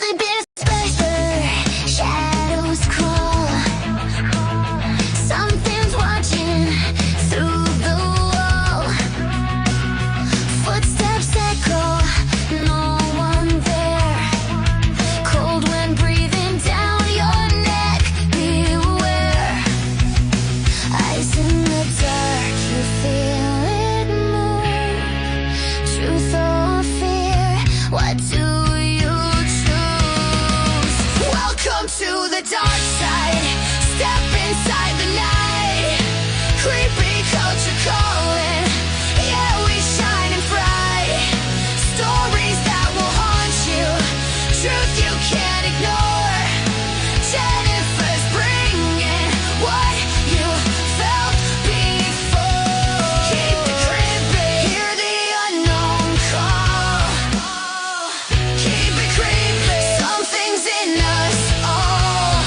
Sleep in a space where shadows crawl. Something's watching through the wall. Footsteps echo, no one there. Cold wind breathing down your neck. Beware. Eyes in the dark, you feel it move. Truth or fear, what do you choose? Welcome to the dark side. Step inside the night. Creepy culture calling. Yeah, we shining bright. Stories that will haunt you. Truth you can't ignore. Jennifer's bringing what you felt before. Keep it creepy. Hear the unknown call. Keep it creepy. Something's in us all.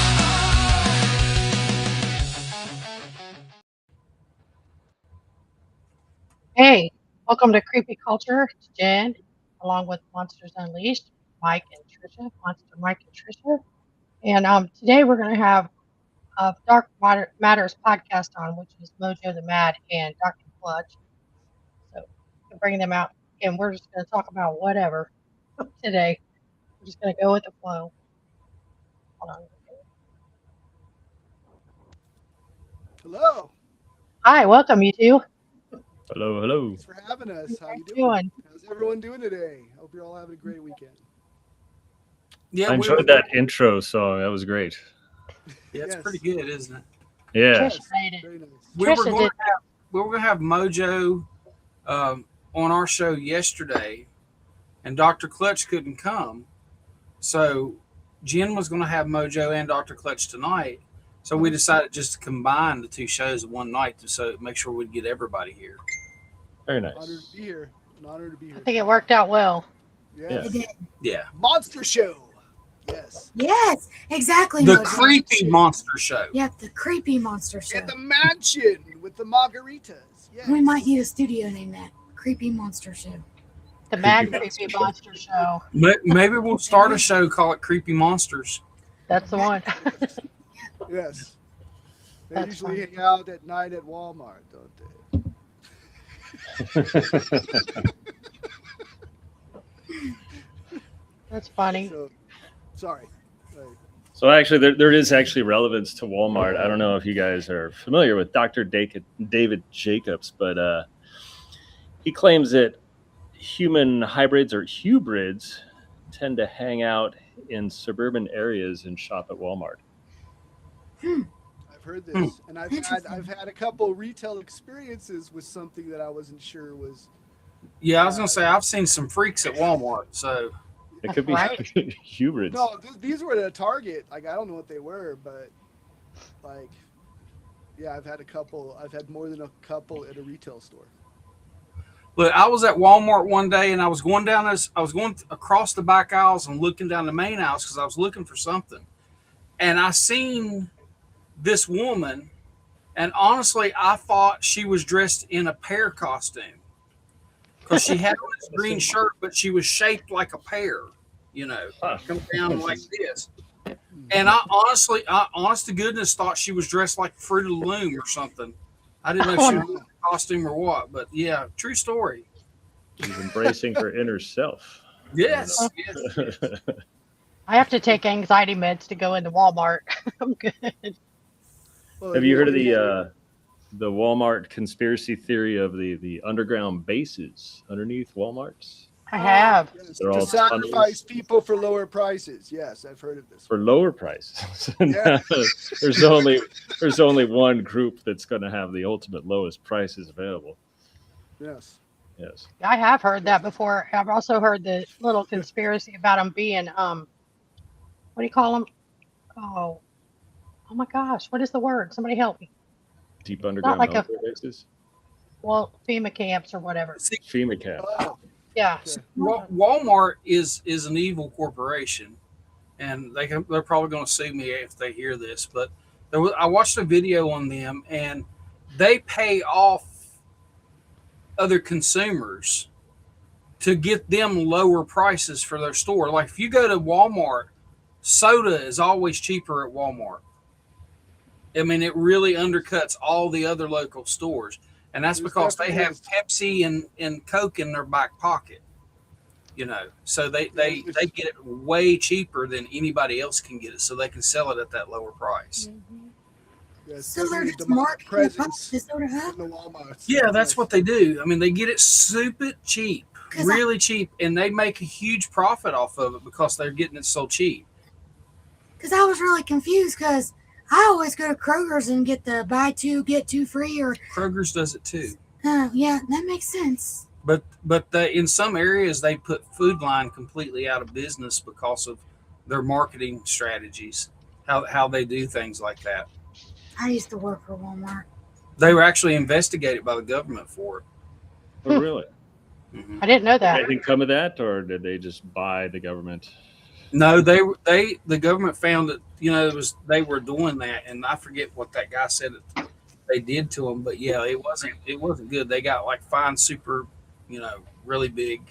Hey, welcome to Creepy Culture. It's Jen, along with Monsters Unleashed, Mike and Trisha, Monster Mike and Trisha. And today we're going to have Matters podcast on, which is MoJoe the Mad and Dr. Clutch. So we're bringing them out, and we're just going to talk about whatever today. We're just going to go with the flow. Hold on. Hello. Hi, welcome you two. Hello, hello. Thanks for having us. How How you you doing? doing? How's everyone doing today? Hope you're all having a great weekend. Yeah, I enjoyed that intro song. That was great. Yeah, it's Yes. pretty good, isn't it? Yeah. Trish made it. Very nice. We Trisha were going did. to have MoJoe on our show yesterday, and Dr. Clutch couldn't come, so Jen was going to have MoJoe and Dr. Clutch tonight. So we decided just to combine the two shows in one night to make sure we'd get everybody here. Very Honored nice. to be here. An honor to be here. I think it worked out well. Yes. It did. Yeah, Monster show. Yes. Yes, exactly. the Mojo. creepy monster show. Yeah, the creepy monster show. At the mansion with the margaritas. Yes. We might need a studio name that. Creepy monster show. The Mad Creepy Creepy Monster Show. Maybe we'll start a show, call it Creepy Monsters. That's the one. Yes. They That's usually funny. hang out at night at Walmart, don't they? That's funny. So, sorry. So actually, there is actually relevance to Walmart. I don't know if you guys are familiar with Dr. David Jacobs, but he claims that human hybrids or hybrids tend to hang out in suburban areas and shop at Walmart. I've heard this, and I've had a couple retail experiences with something that I wasn't sure was. Yeah, I was going to say, I've seen some freaks at Walmart, so It could be Right. hybrids. No, these were at a Target. Like, I don't know what they were, but like, yeah, I've had more than a couple at a retail store. Look, I was at Walmart one day, and I was going across the back aisles and looking down the main aisles because I was looking for something, and I seen this woman, and honestly, I thought she was dressed in a pear costume because she had on this green shirt, but she was shaped like a pear, come down like this. And I honest to goodness, thought she was dressed like Fruit of the Loom or something. I didn't know if she was in a costume or what, but yeah, true story. She's embracing her inner self. Yes. I have to take anxiety meds to go into Walmart. I'm good. Well, Have you heard of the Walmart conspiracy theory of the underground bases underneath Walmarts? I have. Yes, They're to all sacrifice tunnels. people for lower prices. Yes, I've heard of this. For lower prices. Yeah. there's only one group that's going to have the ultimate lowest prices available. Yes. Yes. I have heard that before. I've also heard the little conspiracy about them being what do you call them? Oh my gosh, what is the word? Somebody help me. Deep underground like a- military bases. Well, FEMA camps or whatever. FEMA camp. Oh, Yeah. okay. Walmart is an evil corporation, and they're probably going to sue me if they hear this. But I watched a video on them, and they pay off other consumers to get them lower prices for their store. Like if you go to Walmart, soda is always cheaper at Walmart. I mean, it really undercuts all the other local stores. And that's There's because they have definitely Pepsi and Coke in their back pocket. So they get it way cheaper than anybody else can get it, so they can sell it at that lower price. Yes, So they're definitely just a marketing the product presence to soda in hub? the Walmarts. Yeah, that's what they do. I mean, they get it super cheap, 'Cause really cheap, and they make a huge profit off of it because they're getting it so cheap. Because I was really confused because I always go to Kroger's and get the buy two, get two free or, Kroger's does it too. yeah, that makes sense. But in some areas, they put Food Line completely out of business because of their marketing strategies, how they do things like that. I used to work for Walmart. They were actually investigated by the government for it. Oh, really? I didn't know Did that. anything come of that, or did they just buy the government? No, the government found that they were doing that, and I forget what that guy said that they did to them, but yeah, it wasn't good. They got like fined super, really big.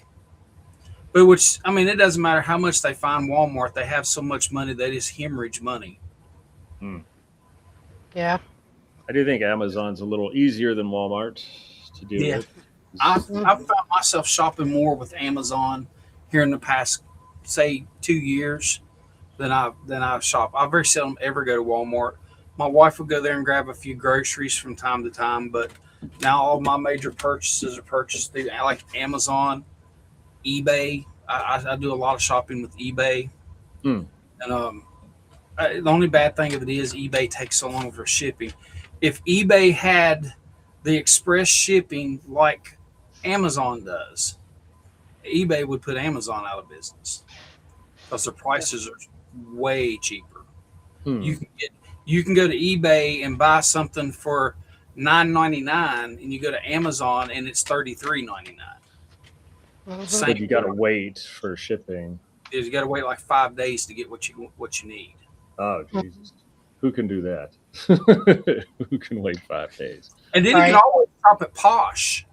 But which, I mean, it doesn't matter how much they fine Walmart. They have so much money they just hemorrhage money. Yeah. I do think Amazon's a little easier than Walmart to deal Yeah. with. I've found myself shopping more with Amazon here in the past, say, 2 years than I shop. I very seldom ever go to Walmart. My wife will go there and grab a few groceries from time to time, but now all my major purchases are purchased through like Amazon, eBay. I do a lot of shopping with eBay, and the only bad thing of it is eBay takes so long for shipping. If eBay had the express shipping like Amazon does, eBay would put Amazon out of business because their prices are way cheaper. You can go to eBay and buy something for $9.99, and you go to Amazon and it's $33.99. But you got to wait for shipping. You got to wait like 5 days to get what you need. Oh, Jesus. Who can do that? Who can wait 5 days? And then you can always shop at Posh.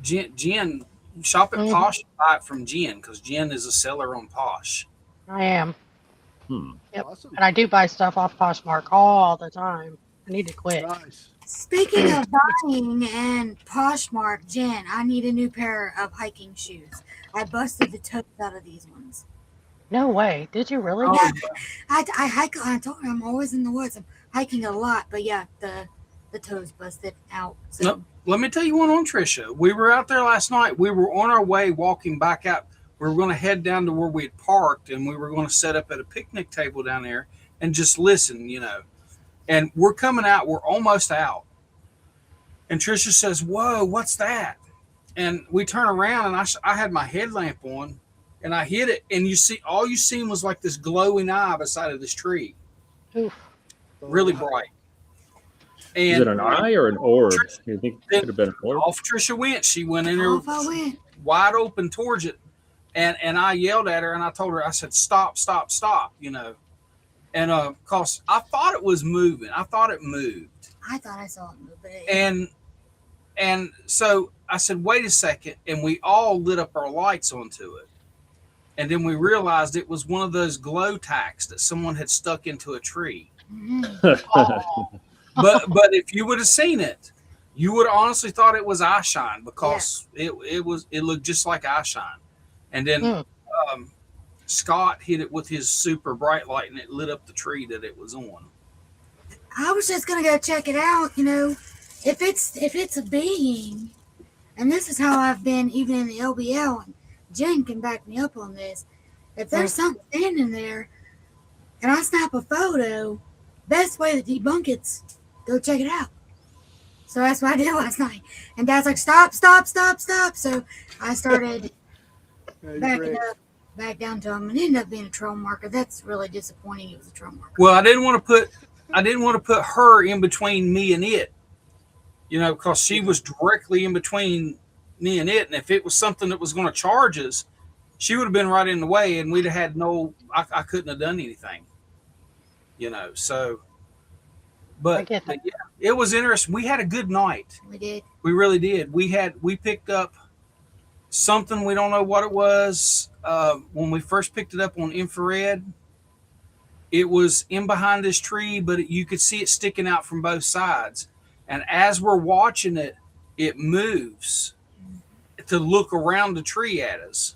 Jen, shop at Posh and buy it from Jen because Jen is a seller on Posh. I am. Yep. Awesome. And I do buy stuff off Poshmark all the time. I need to quit. Nice. Speaking of buying and Poshmark, Jen, I need a new pair of hiking shoes. I busted the toes out of these ones. No way. Did you really? Yeah, I hike. I told you I'm always in the woods. I'm hiking a lot, but yeah, the toes busted out. So. Nope. Let me tell you one on Trisha. We were out there last night. We were on our way walking back out. We were going to head down to where we had parked, and we were going to set up at a picnic table down there and just listen, And we're coming out. We're almost out. And Trisha says, "Whoa, what's that?" And we turn around, and I had my headlamp on, and I hit it, and all you seen was like this glowing eye beside of this tree. Oof. Really bright. Is And it an eye or an orb? You think it could have been an orb? off Trisha went. She went in there Off I went. wide open towards it. And I yelled at her and I told her, I said, stop, And cause I thought it was moving. I thought it moved. I thought I saw it move, but it, And so I said, wait a second. And we all lit up our lights onto it. And then we realized it was one of those glow tacks that someone had stuck into a tree. But if you would have seen it, you would have honestly thought it was eye shine because it looked just like eye shine. And then Scott hit it with his super bright light and it lit up the tree that it was on. I was just gonna go check it out. If it's a being, and this is how I've been even in the LBL, and Jen can back me up on this. If there's something standing there, and I snap a photo, best way to debunk it's go check it out. So that's what I did last night. And Dad's like, stop. So I started backing up, back down to him, and it ended up being a trail marker. That's really disappointing. It was a trail marker. Well, I didn't want to put her in between me and it, because she was directly in between me and it. And if it was something that was going to charge us, she would have been right in the way, and we'd have had I couldn't have done anything, so. But yeah, it was interesting. We had a good night. We did. We really did. We picked up something we don't know what it was. When we first picked it up on infrared, it was in behind this tree, but you could see it sticking out from both sides. And as we're watching it, it moves to look around the tree at us.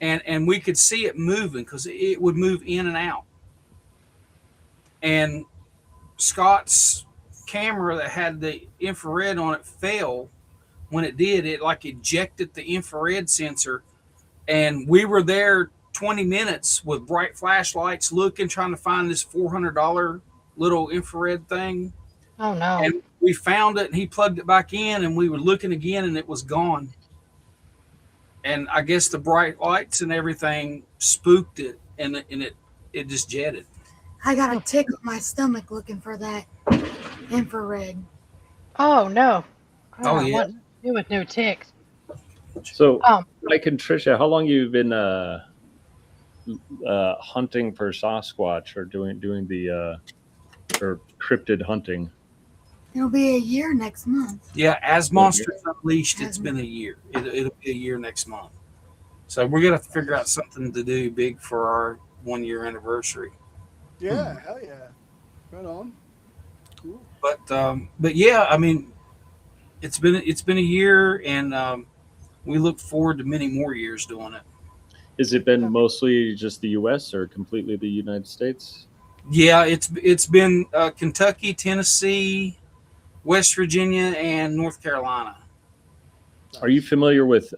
And we could see it moving because it would move in and out. And Scott's camera that had the infrared on it fell. When it did, it like ejected the infrared sensor. And we were there 20 minutes with bright flashlights looking, trying to find this $400 little infrared thing. Oh, no. And we found it, and he plugged it back in, and we were looking again, and it was gone. And I guess the bright lights and everything spooked it, and it just jetted. I got a tick on my stomach looking for that infrared. Oh, no. I Oh, don't yeah. want to do with no ticks. So, Um, Mike and Tricia, how long you been hunting for Sasquatch or doing the or cryptid hunting? It'll be a year next month. Yeah, as Monsters Unleashed, it's been a year. It'll be a year next month. So we're going to have to figure out something to do big for our 1 year anniversary. Yeah, hell yeah. Right on. Cool. But yeah, I mean, it's been a year, and we look forward to many more years doing it. Has it been mostly just the U.S. or completely the United States? Yeah, it's been Kentucky, Tennessee, West Virginia, and North Carolina. Are you familiar with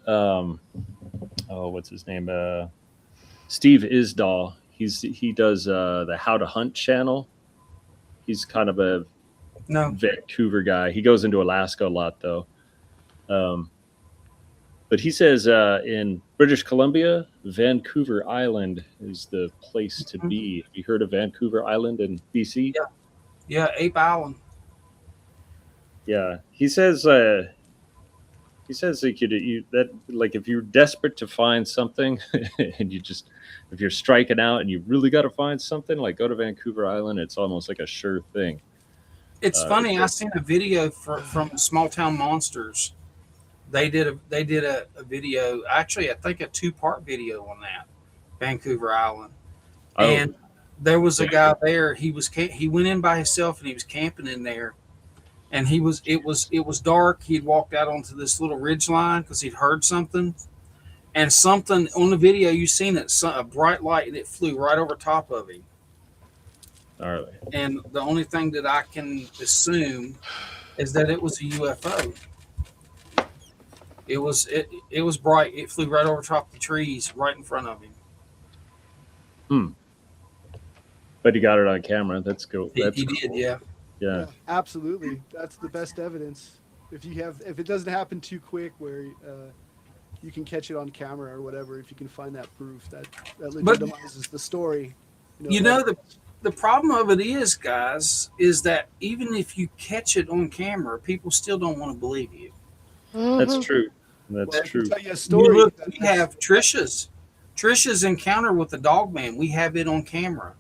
what's his name? Steve Isdahl. He does the How to Hunt channel. He's kind of a No. Vancouver guy. He goes into Alaska a lot though. But he says in British Columbia, Vancouver Island is the place to be. Have you heard of Vancouver Island in BC? Yeah, Ape Island. Yeah, he says like if you're desperate to find something and if you're striking out and you really got to find something, like go to Vancouver Island. It's almost like a sure thing. It's funny. I seen a video from Small Town Monsters. They did a video. Actually, I think a 2-part video on that Vancouver Island. Oh. And there was a guy there. He went in by himself and he was camping in there. And it was dark. He'd walked out onto this little ridge line because he'd heard something. And something on the video, you seen it, a bright light, and it flew right over top of him. All right. And the only thing that I can assume is that it was a UFO. It was bright. It flew right over top of the trees, right in front of him. But he got it on camera. That's cool. He That's did, cool. yeah. Yeah. Absolutely. That's the best evidence. If it doesn't happen too quick where you can catch it on camera or whatever, if you can find that proof that legitimizes the story. The problem of it is, guys, is that even if you catch it on camera, people still don't want to believe you. That's true. That's true. I can tell you a story. We have Trisha's encounter with the dog man. We have it on camera.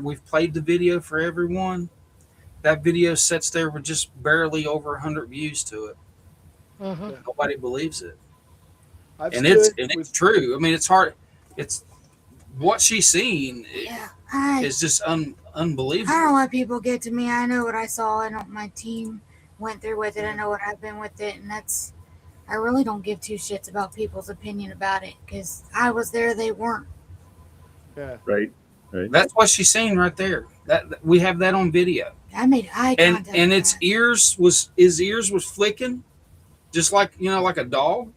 We've played the video for everyone. That video sits there with just barely over 100 views to it. Nobody believes it. It's true. I mean, it's hard. It's what she's seen is just unbelievable. I don't let people get to me. I know what I saw. I know what my team went through with it. I know what I've been with it, and I really don't give two shits about people's opinion about it because I was there, they weren't. Yeah. Right. That's what she's saying right there. That we have that on video. I made eye contact. And with his her. ears was flicking, just like like a dog.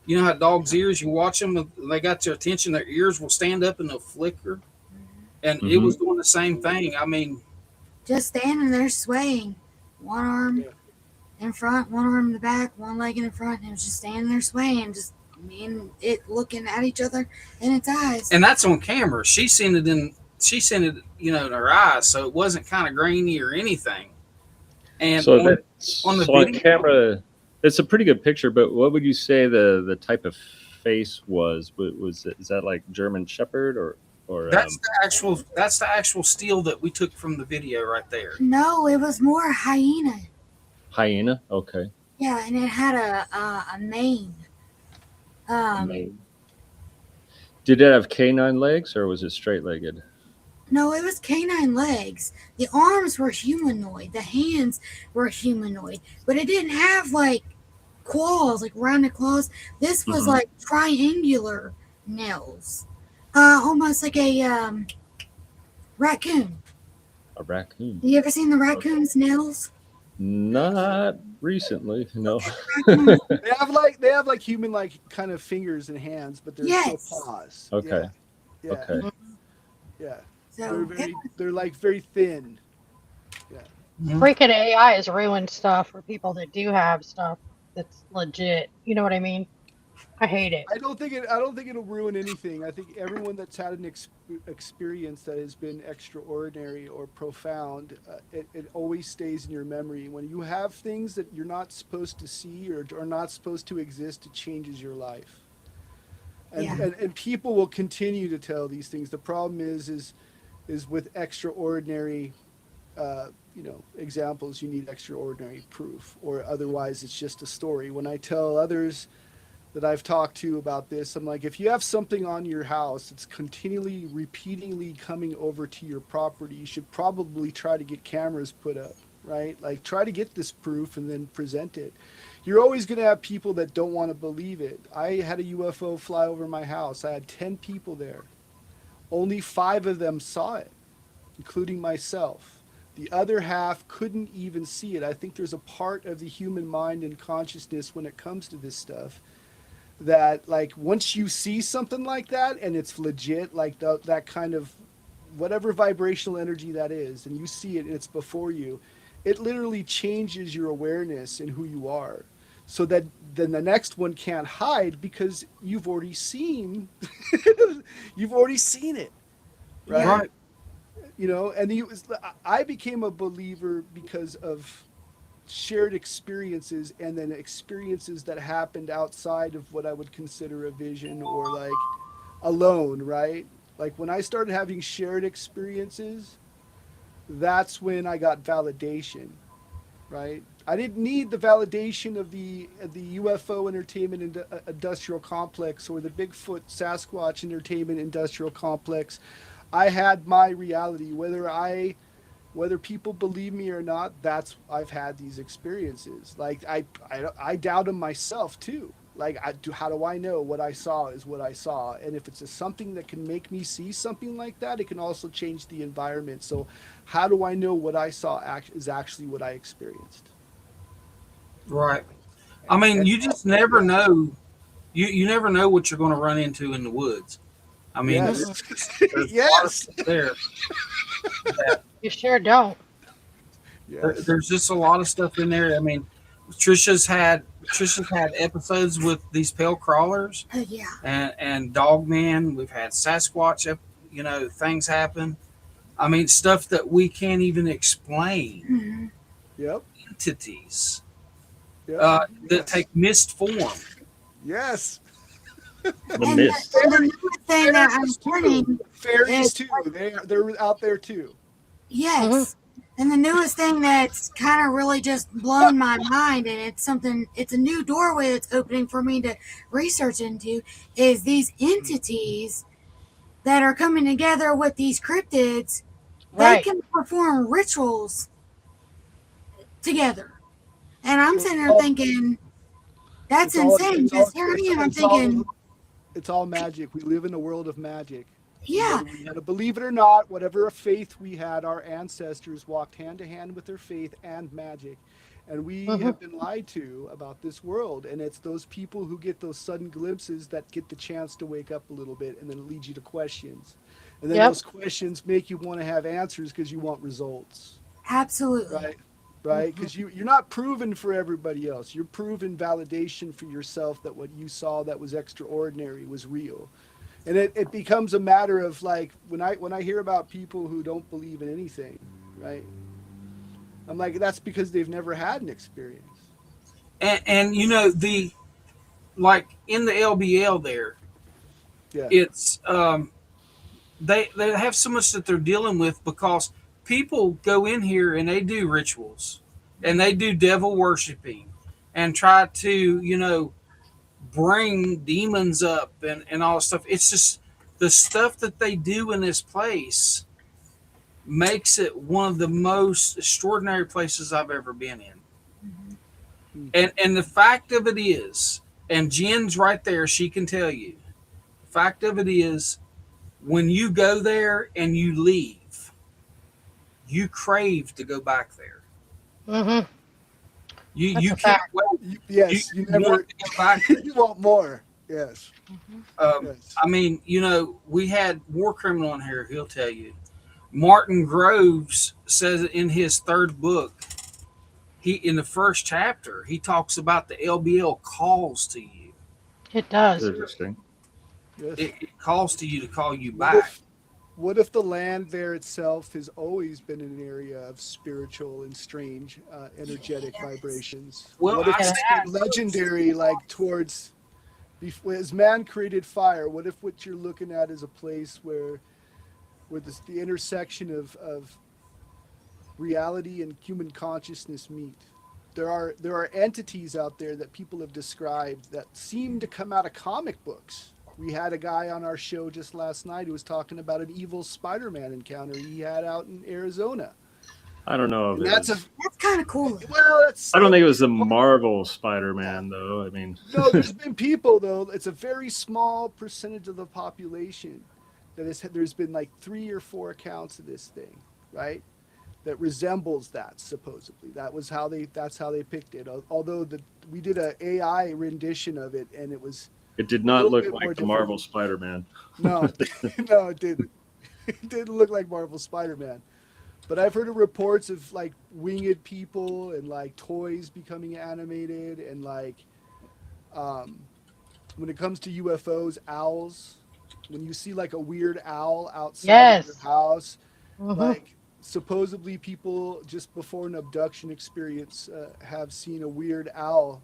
You know how dogs' ears, you watch them, they got your attention, their ears will stand up and they'll flicker. And it was doing the same thing. I mean, just standing there swaying, one arm in front, one arm in the back, one leg in the front, and it was just standing there swaying, just me and it looking at each other in its eyes. And that's on camera. She seen it in her eyes, so it wasn't kind of grainy or anything. And on camera, it's a pretty good picture. But what would you say the type of face was? Is that like German Shepherd or? That's the actual steal that we took from the video right there. No, it was more hyena. Hyena. Okay. Yeah, and it had a mane. Did it have canine legs or was it straight legged? No, it was canine legs. The arms were humanoid. The hands were humanoid, but it didn't have like claws, like rounded claws. This was like triangular nails, almost like a raccoon. A raccoon? You ever seen the raccoon's nails? Not recently, no. Raccoon. They have like human like kind of fingers and hands, but they're Yes. still paws. Okay. Yeah. Okay. Yeah. So They're like very thin. Freaking AI has ruined stuff for people that do have stuff that's legit. You know what I mean? I hate it. I don't think it'll ruin anything. I think everyone that's had an experience that has been extraordinary or profound, it always stays in your memory. When you have things that you're not supposed to see or are not supposed to exist, it changes your life. And, Yeah. and people will continue to tell these things. The problem is with extraordinary, examples. You need extraordinary proof, or otherwise it's just a story. When I tell others that I've talked to about this, I'm like, if you have something on your house that's continually, repeatedly coming over to your property, you should probably try to get cameras put up, right? Like, try to get this proof and then present it. You're always going to have people that don't want to believe it. I had a UFO fly over my house. I had 10 people there. Only 5 of them saw it, including myself. The other half couldn't even see it. I think there's a part of the human mind and consciousness when it comes to this stuff that, like, once you see something like that and it's legit, like that kind of whatever vibrational energy that is, and you see it and it's before you, it literally changes your awareness and who you are, so that then the next one can't hide because you've already seen it, right? Right. And I became a believer because of shared experiences, and then experiences that happened outside of what I would consider a vision, or like alone, right? Like, when I started having shared experiences, that's when I got validation, right? I didn't need the validation of the UFO entertainment industrial complex, or the Bigfoot Sasquatch entertainment industrial complex. I had my reality, whether people believe me or not. I've had these experiences. Like, I doubt them myself too. Like, how do I know what I saw is what I saw? And if it's something that can make me see something like that, it can also change the environment. So how do I know what I saw is actually what I experienced? Right. I mean, you just never know. You never know what you're going to run into in the woods. I mean, Yes. there's a lot of Yes. stuff there. You sure don't. Yes. There's just a lot of stuff in there. I mean, Trisha's had episodes with these pale crawlers Oh yeah. and Dogman. We've had Sasquatch, things happen. I mean, stuff that we can't even explain. Mhm. Yep. Entities Yep. that take mist form. Yes. The And mist. the newest thing that I'm learning, Fairies too. They're out there too. yes. And the newest thing that's kind of really just blown my mind, and it's a new doorway that's opening for me to research into, is these entities that are coming together with these cryptids. Right. They can perform rituals together. And I'm sitting there thinking, that's insane. Because here I am, I'm thinking, It's all magic. We live in a world of magic. yeah, Whether we had to believe it or not, whatever faith we had, our ancestors walked hand to hand with their faith and magic. And we have been lied to about this world. And it's those people who get those sudden glimpses that get the chance to wake up a little bit, and then it leads you to questions. And then those questions make you want to have answers because you want results. absolutely. Right? Because you're not proven for everybody else. You're proven validation for yourself that what you saw that was extraordinary was real. And it becomes a matter of, like, when I hear about people who don't believe in anything, right? I'm like, that's because they've never had an experience. And like in the LBL there, Yeah. it's they have so much that they're dealing with, because people go in here and they do rituals and they do devil worshiping and try to, bring demons up and all this stuff. It's just the stuff that they do in this place makes it one of the most extraordinary places I've ever been in. And the fact of it is, and Jen's right there, she can tell you. The fact of it is, when you go there and you leave, you crave to go back there. Mm-hmm. You That's you a can't fact. wait. Yes, you never. want to go back. You want more. Yes. Yes. I mean, we had War Criminal in here. He'll tell you. Martin Groves says in his third book, in the first chapter, he talks about the LBL calls to you. It does. Interesting. Yes. It calls to you to call you What back. What if the land there itself has always been an area of spiritual and strange, energetic vibrations? Well, what if I it's said- legendary, like towards, as man created fire? What if what you're looking at is a place where the intersection of reality and human consciousness meet? There are entities out there that people have described that seem to come out of comic books. We had a guy on our show just last night who was talking about an evil Spider-Man encounter he had out in Arizona. I don't know. If And it that's was- That's kind of cool. well, that's. I don't think it was the Marvel Spider-Man, though. I mean, No, there's been people though. It's a very small percentage of the population there's been like 3 or 4 accounts of this thing, right? That resembles that supposedly. That's how they picked it. Although we did a AI rendition of it, and it did a not little look bit more like the different. Marvel Spider-Man. No, no, it didn't. It didn't look like Marvel Spider-Man. But I've heard of reports of like winged people and like toys becoming animated, and like when it comes to UFOs, owls. When you see like a weird owl outside of your Yes. house, Mhm. like supposedly people just before an abduction experience have seen a weird owl,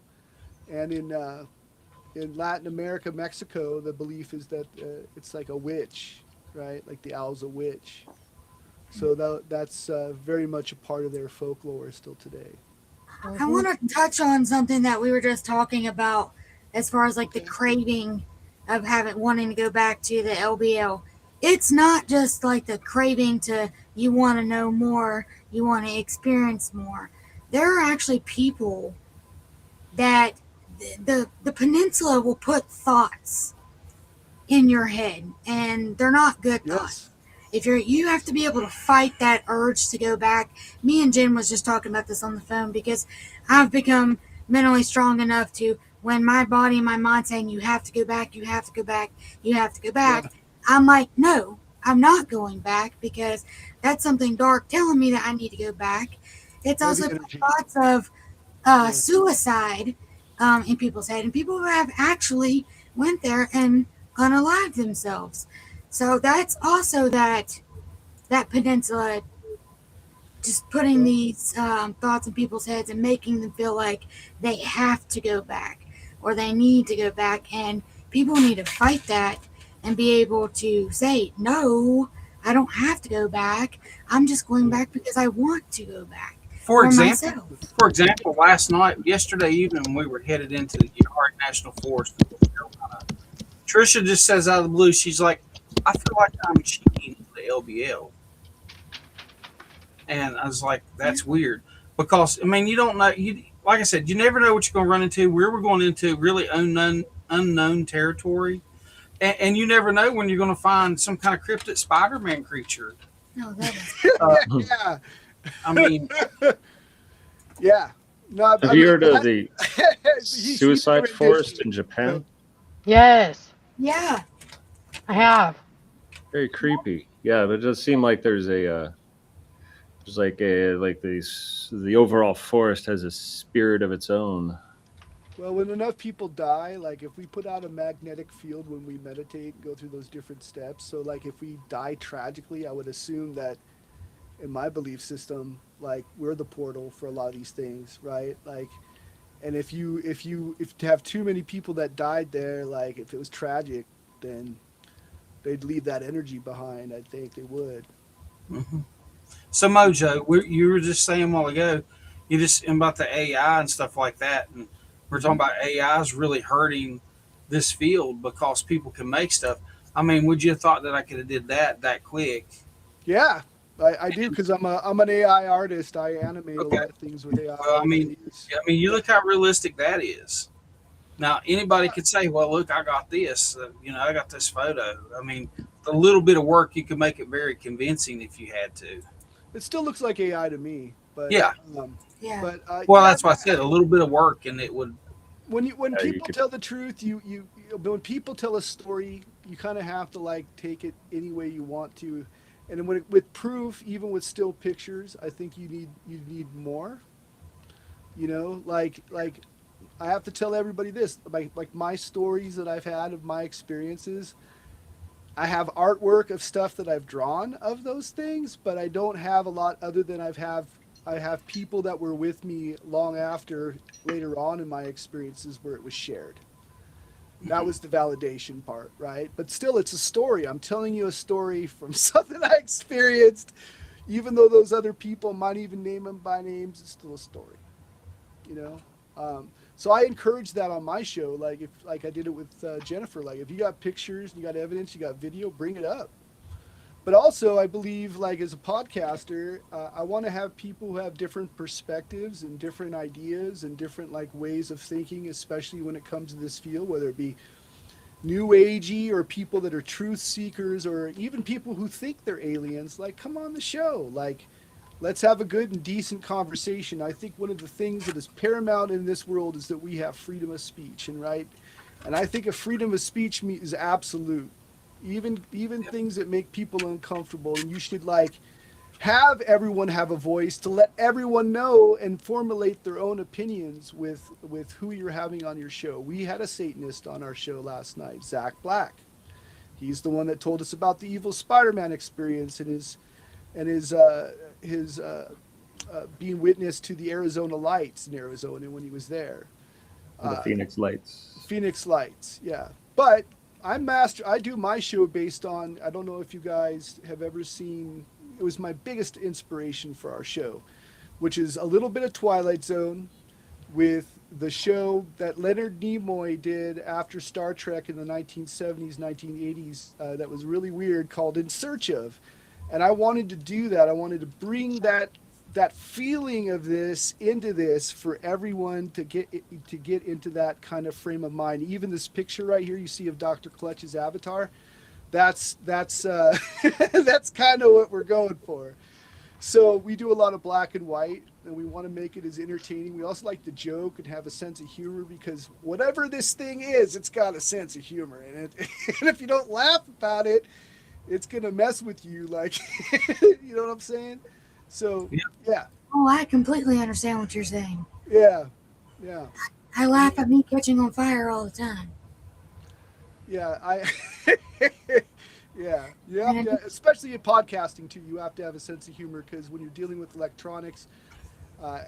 and in Latin America, Mexico, the belief is that it's like a witch, right? Like the owl's a witch. So that's very much a part of their folklore still today. I want to touch on something that we were just talking about as far as like the craving of wanting to go back to the LBL. It's not just like the craving to you want to know more, you want to experience more. There are actually people that the peninsula will put thoughts in your head, and they're not good thoughts. Yes. You have to be able to fight that urge to go back. Me and Jen was just talking about this on the phone because I've become mentally strong enough to, when my body and my mind saying you have to go back, you have to go back, you have to go back, Yeah. I'm like, no, I'm not going back because that's something dark telling me that I need to go back. It's Heavy also energy. thoughts of Yeah. suicide in people's head, and people who have actually went there and unalived themselves. So that's also that peninsula just putting these thoughts in people's heads and making them feel like they have to go back or they need to go back, and people need to fight that and be able to say, no, I don't have to go back. I'm just going back because I want to go back. For myself. example, last night, yesterday evening, when we were headed into the Yard National Forest in North Carolina, Trisha just says out of the blue, she's like, I feel like I'm cheating the LBL. And I was like, that's weird. Because, I mean, you don't know, like I said, you never know what you're going to run into. We were going into really unknown territory. And you never know when you're going to find some kind of cryptid Spider-Man creature. No, that was Yeah. I mean, Yeah. No, Have you heard of the the suicide forest in Japan? Yes, yeah. I have. Very creepy. Yeah, but it does seem like there's the overall forest has a spirit of its own. Well, when enough people die, like if we put out a magnetic field when we meditate and go through those different steps, so like if we die tragically, I would assume that in my belief system, like we're the portal for a lot of these things, right? Like, and if you have too many people that died there, like if it was tragic, then they'd leave that energy behind. I think they would. mhm. So MoJoe, you were just saying a while ago, you just about the AI and stuff like that, and We're talking about AI is really hurting this field because people can make stuff. I mean, would you have thought that I could have did that quick? Yeah, I do because I'm an AI artist. I animate Okay. a lot of things with AI. Well, you look how realistic that is. Now, anybody Yeah, could say, "Well, look, I got this. I got this photo." I mean, a little bit of work, you could make it very convincing if you had to. it still looks like AI to me, Yeah. um, Yeah. but Well, yeah, that's why I said a little bit of work, and it would. when You people could. tell the truth, when people tell a story, you kind of have to like take it any way you want to, and with proof, even with still pictures, I think you need more. Like I have to tell everybody this, like my stories that I've had of my experiences. I have artwork of stuff that I've drawn of those things, but I don't have a lot other than I have people that were with me long after later on in my experiences where it was shared. That was the validation part, right? But still, it's a story. I'm telling you a story from something I experienced, even though those other people might even name them by names. It's still a story, you know. So I encourage that on my show. Like if like I did it with Jennifer. Like if you got pictures, you got evidence, you got video, bring it up. But also, I believe, like as a podcaster, I want to have people who have different perspectives and different ideas and different like ways of thinking, especially when it comes to this field, whether it be new agey or people that are truth seekers or even people who think they're aliens. Like, come on the show. Like, let's have a good and decent conversation. I think one of the things that is paramount in this world is that we have freedom of speech, and right. And I think a freedom of speech is absolute. Even things that make people uncomfortable, and you should like have everyone have a voice to let everyone know and formulate their own opinions with who you're having on your show. We had a Satanist on our show last night, Zach Black. He's the one that told us about the evil Spider-Man experience and his being witness to the Arizona lights in Arizona when he was there. The Phoenix Lights. Phoenix Lights, yeah. But I do my show based on, I don't know if you guys have ever seen, it was my biggest inspiration for our show, which is a little bit of Twilight Zone with the show that Leonard Nimoy did after Star Trek in the 1970s, 1980s, that was really weird, called In Search of. And I wanted to do that. I wanted to bring that feeling of this into this for everyone to get into that kind of frame of mind. Even this picture right here you see of Dr. Clutch's avatar, that's that's kind of what we're going for. So we do a lot of black and white, and we want to make it as entertaining. We also like to joke and have a sense of humor because whatever this thing is, it's got a sense of humor in it. And if you don't laugh about it, it's gonna mess with you. Like, you know what I'm saying? So yeah, Oh, I completely understand what you're saying. yeah. I laugh at me catching on fire all the time. Yeah, yeah, you have to, especially in podcasting too. You have to have a sense of humor because when you're dealing with electronics,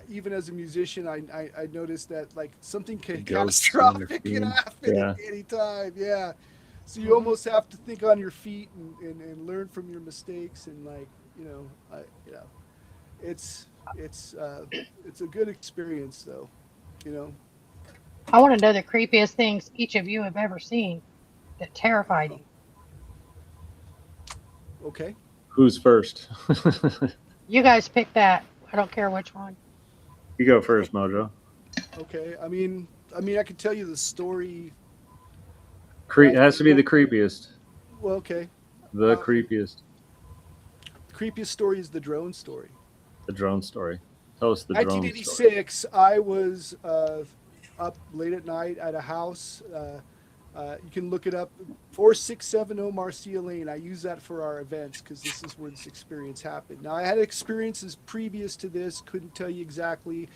even as a musician, I noticed that like something catastrophic can happen at any time. Yeah, so you almost have to think on your feet and learn from your mistakes and like it's a good experience though, you know. I want to know the creepiest things each of you have ever seen that terrified you. Okay. Who's first? You guys pick that. I don't care which one. You go first, MoJoe. Okay. I mean, I could tell you the story. It has to be the creepiest. Well, okay. The creepiest. Creepiest story is the drone story. The drone story. Tell us the drone story. 1986. I was up late at night at a house. You can look it up, 4670 Marcia Lane. I use that for our events because this is where this experience happened. Now, I had experiences previous to this, couldn't tell you exactly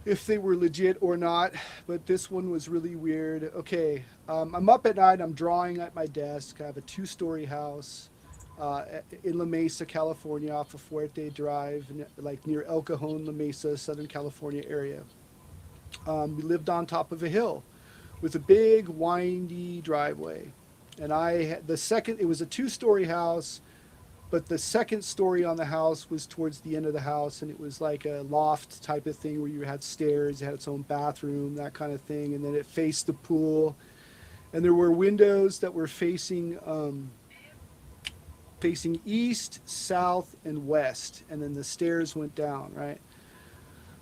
if they were legit or not, but this one was really weird. Okay, I'm up at night, I'm drawing at my desk. I have a 2-story house in La Mesa, California, off of Fuerte Drive, like near El Cajon, La Mesa, Southern California area. We lived on top of a hill with a big windy driveway. And it was a 2-story house, but the second story on the house was towards the end of the house, and it was like a loft type of thing where you had stairs, it had its own bathroom, that kind of thing, and then it faced the pool, and there were windows that were facing east, south, and west, and then the stairs went down, right?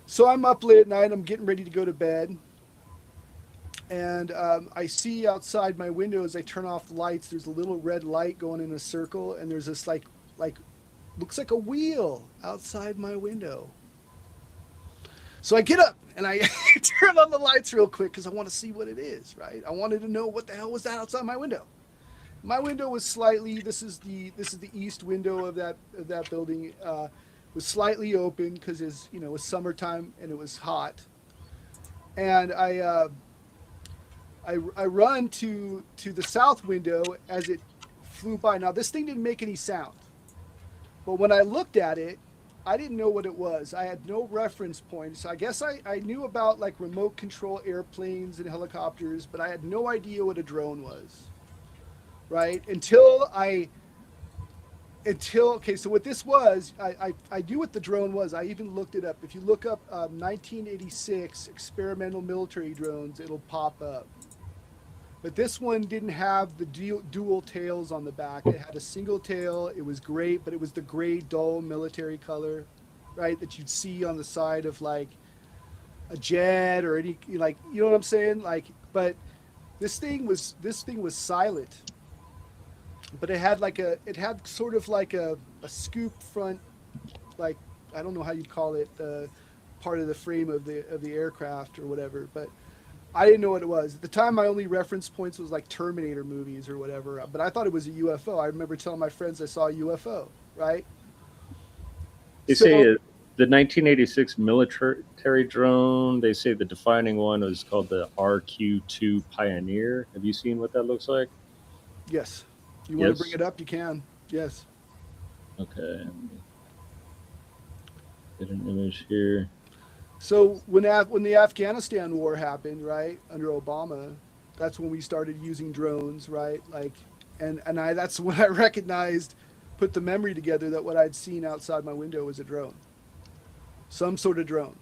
So I'm up late at night, I'm getting ready to go to bed, and I see outside my window as I turn off the lights, there's a little red light going in a circle, and there's this like looks like a wheel outside my window. So I get up and I turn on the lights real quick because I want to see what it is, right? I wanted to know what the hell was that outside my window. My window was slightly. This is the east window of that building. Was slightly open because it was summertime and it was hot. And I run to the south window as it flew by. Now this thing didn't make any sound, but when I looked at it, I didn't know what it was. I had no reference points. I guess I knew about like remote control airplanes and helicopters, but I had no idea what a drone was. Right? Okay, so what this was, I knew what the drone was. I even looked it up. If you look up 1986 experimental military drones, it'll pop up. But this one didn't have the dual tails on the back. It had a single tail. It was great, but it was the gray, dull military color, right, that you'd see on the side of like a jet or any, like, you know what I'm saying? Like, but this thing was silent. But it had sort of like a scoop front, like, I don't know how you'd call it, part of the frame of the aircraft or whatever, but I didn't know what it was. At the time, my only reference points was like Terminator movies or whatever, but I thought it was a UFO. I remember telling my friends I saw a UFO, right? They say the 1986 military drone, they say the defining one was called the RQ-2 Pioneer. Have you seen what that looks like? Yes. You want to bring it up? You can. Yes. Okay. Get an image here. So when the Afghanistan war happened, right, under Obama, that's when we started using drones, right? Like, and that's when I recognized, put the memory together that what I'd seen outside my window was a drone, some sort of drone,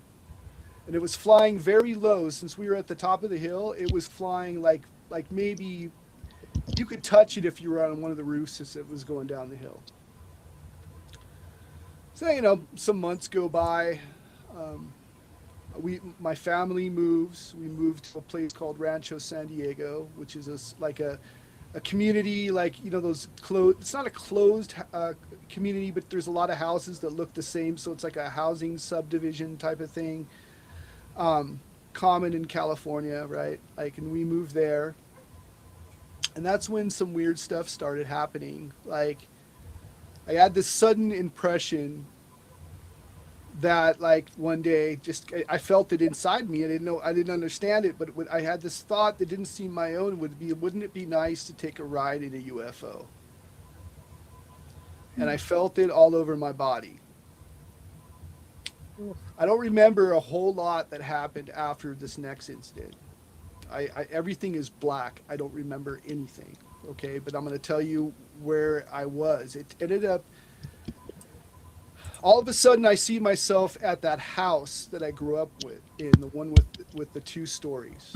and it was flying very low. Since we were at the top of the hill, it was flying like maybe you could touch it if you were on one of the roofs as it was going down the hill. So some months go by. My family moves. We moved to a place called Rancho San Diego, which is a community, like, those closed. It's not a closed community, but there's a lot of houses that look the same, so it's like a housing subdivision type of thing. Common in California, right? Like, and we moved there, and that's when some weird stuff started happening. Like, I had this sudden impression that, like, one day, I felt it inside me. I didn't understand it, but I had this thought that didn't seem my own. Wouldn't it be nice to take a ride in a UFO? And I felt it all over my body. I don't remember a whole lot that happened after this next incident. Everything is black. I don't remember anything. Okay, but I'm going to tell you where I was. It ended up, all of a sudden, I see myself at that house that I grew up with, in the one with the 2 stories.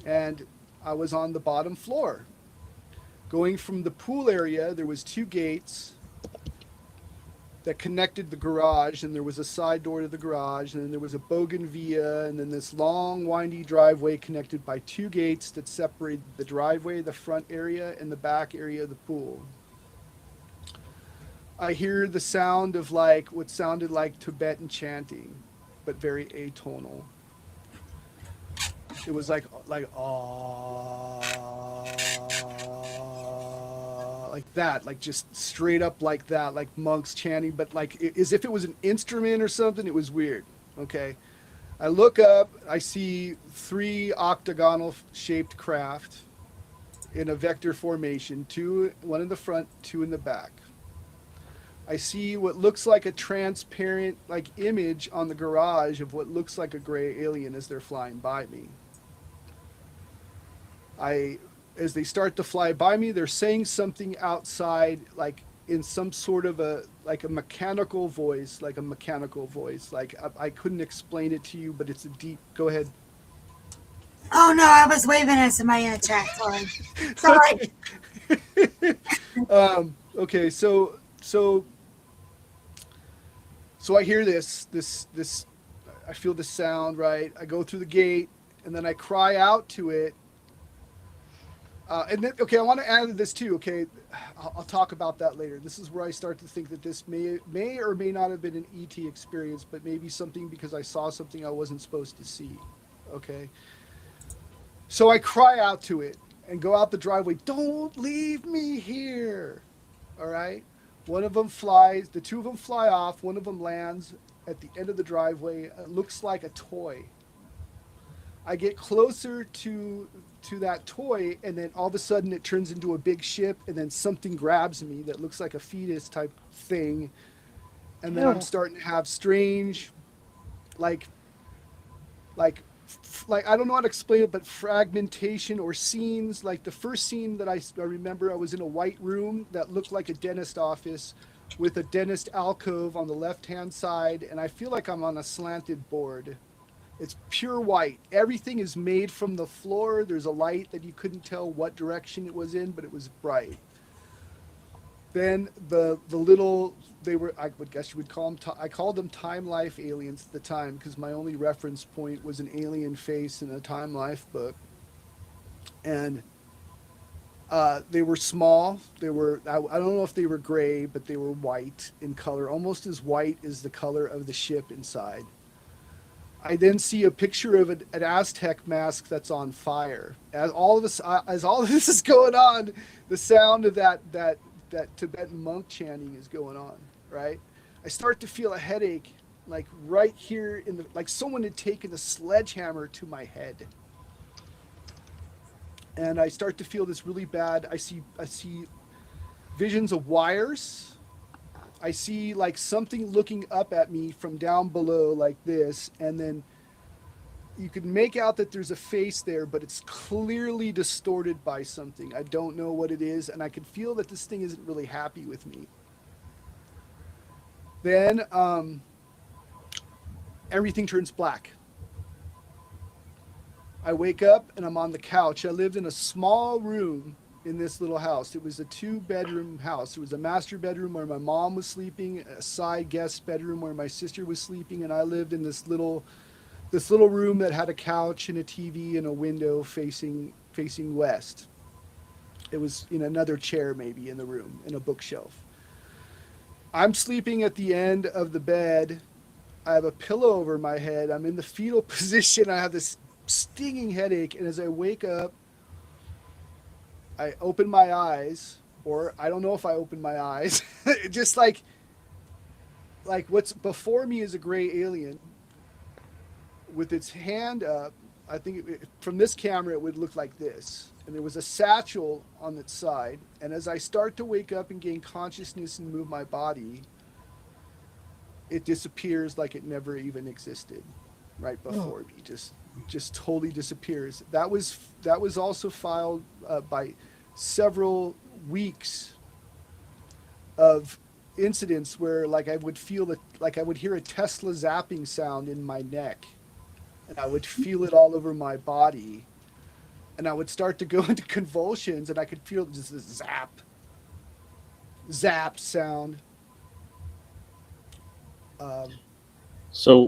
And I was on the bottom floor. Going from the pool area, there was 2 gates that connected the garage, and there was a side door to the garage, and then there was a bougainvillea, and then this long, windy driveway connected by 2 gates that separated the driveway, the front area, and the back area of the pool. I hear the sound of like what sounded like Tibetan chanting, but very atonal. It was like that, like just straight up like that, like monks chanting, but like as if it was an instrument or something. It was weird. Okay. I look up, I see 3 octagonal shaped craft in a vector formation, 2, one in the front, 2 in the back. I see what looks like a transparent like image on the garage of what looks like a gray alien as they're flying by me. As they start to fly by me, they're saying something outside, like in some sort of a mechanical voice, like I couldn't explain it to you, but it's a deep. Go ahead. Oh no, I was waving at somebody in the chat. Sorry. Sorry. Okay. Okay. So I hear this. I feel the sound. Right. I go through the gate, and then I cry out to it. And then, okay, I want to add this too. Okay, I'll talk about that later. This is where I start to think that this may or may not have been an ET experience, but maybe something because I saw something I wasn't supposed to see. Okay. So I cry out to it and go out the driveway. Don't leave me here. All right. One of them flies. The two of them fly off. One of them lands at the end of the driveway. It looks like a toy. I get closer to that toy, and then all of a sudden it turns into a big ship, and then something grabs me that looks like a fetus type thing, and then I'm starting to have strange, like I don't know how to explain it, but fragmentation or scenes. Like the first scene that I remember, I was in a white room that looked like a dentist office with a dentist alcove on the left-hand side, and I feel like I'm on a slanted board. It's pure white. Everything is made from the floor. There's a light that you couldn't tell what direction it was in, but it was bright. Then the little, they were, I would guess you would call them, I called them Time Life aliens at the time because my only reference point was an alien face in a Time Life book. And they were small. They were, I don't know if they were gray, but they were white in color, almost as white as the color of the ship inside. I then see a picture of an Aztec mask that's on fire. As all of this is going on, the sound of that Tibetan monk chanting is going on, right? I start to feel a headache, like right here like someone had taken a sledgehammer to my head. And I start to feel this really bad. I see visions of wires. I see like something looking up at me from down below like this, and then you can make out that there's a face there, but it's clearly distorted by something. I don't know what it is, and I can feel that this thing isn't really happy with me. Then everything turns black. I wake up and I'm on the couch. I lived in a small room in this little house. It was a 2-bedroom house. It was a master bedroom where my mom was sleeping, a side guest bedroom where my sister was sleeping, and I lived in this little room that had a couch and a TV and a window facing west. It was in another chair maybe in the room, and a bookshelf. I'm sleeping at the end of the bed. I have a pillow over my head. I'm in the fetal position. I have this stinging headache, and as I wake up, I open my eyes, or I don't know if I open my eyes. Just like what's before me is a gray alien with its hand up. I think from this camera, it would look like this. And there was a satchel on its side. And as I start to wake up and gain consciousness and move my body, it disappears like it never even existed right before me. Just totally disappears. That was also filed by several weeks of incidents where like I would feel that, like I would hear a Tesla zapping sound in my neck, and I would feel it all over my body, and I would start to go into convulsions, and I could feel just this zap sound. So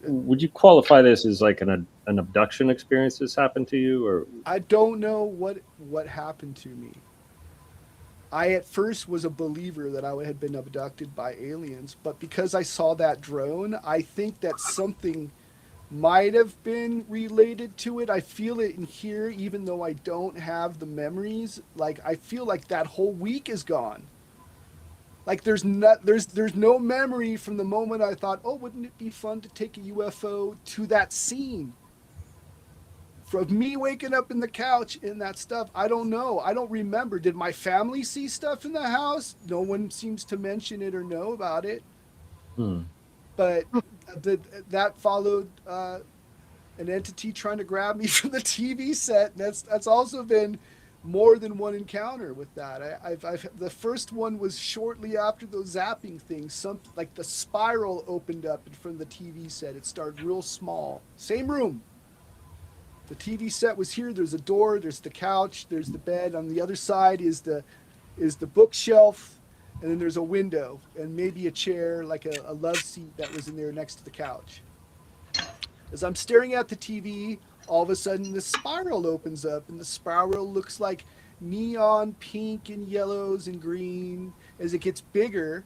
would you qualify this as like an abduction experience that's happened to you, or? I don't know what happened to me. I at first was a believer that I had been abducted by aliens, but because I saw that drone, I think that something might have been related to it. I feel it in here, even though I don't have the memories. Like I feel like that whole week is gone. Like there's no memory from the moment I thought, oh, wouldn't it be fun to take a UFO, to that scene. From me waking up in the couch and that stuff, I don't know. I don't remember. Did my family see stuff in the house? No one seems to mention it or know about it. But that followed an entity trying to grab me from the TV set. And that's also been more than one encounter with that. The first one was shortly after those zapping things. Something like the spiral opened up in front of the TV set. It started real small. Same room. The TV set was here. There's a door. There's the couch. There's the bed. On the other side is the bookshelf, and then there's a window and maybe a chair, like a love seat that was in there next to the couch. As I'm staring at the TV, all of a sudden the spiral opens up, and the spiral looks like neon pink and yellows and green. As it gets bigger,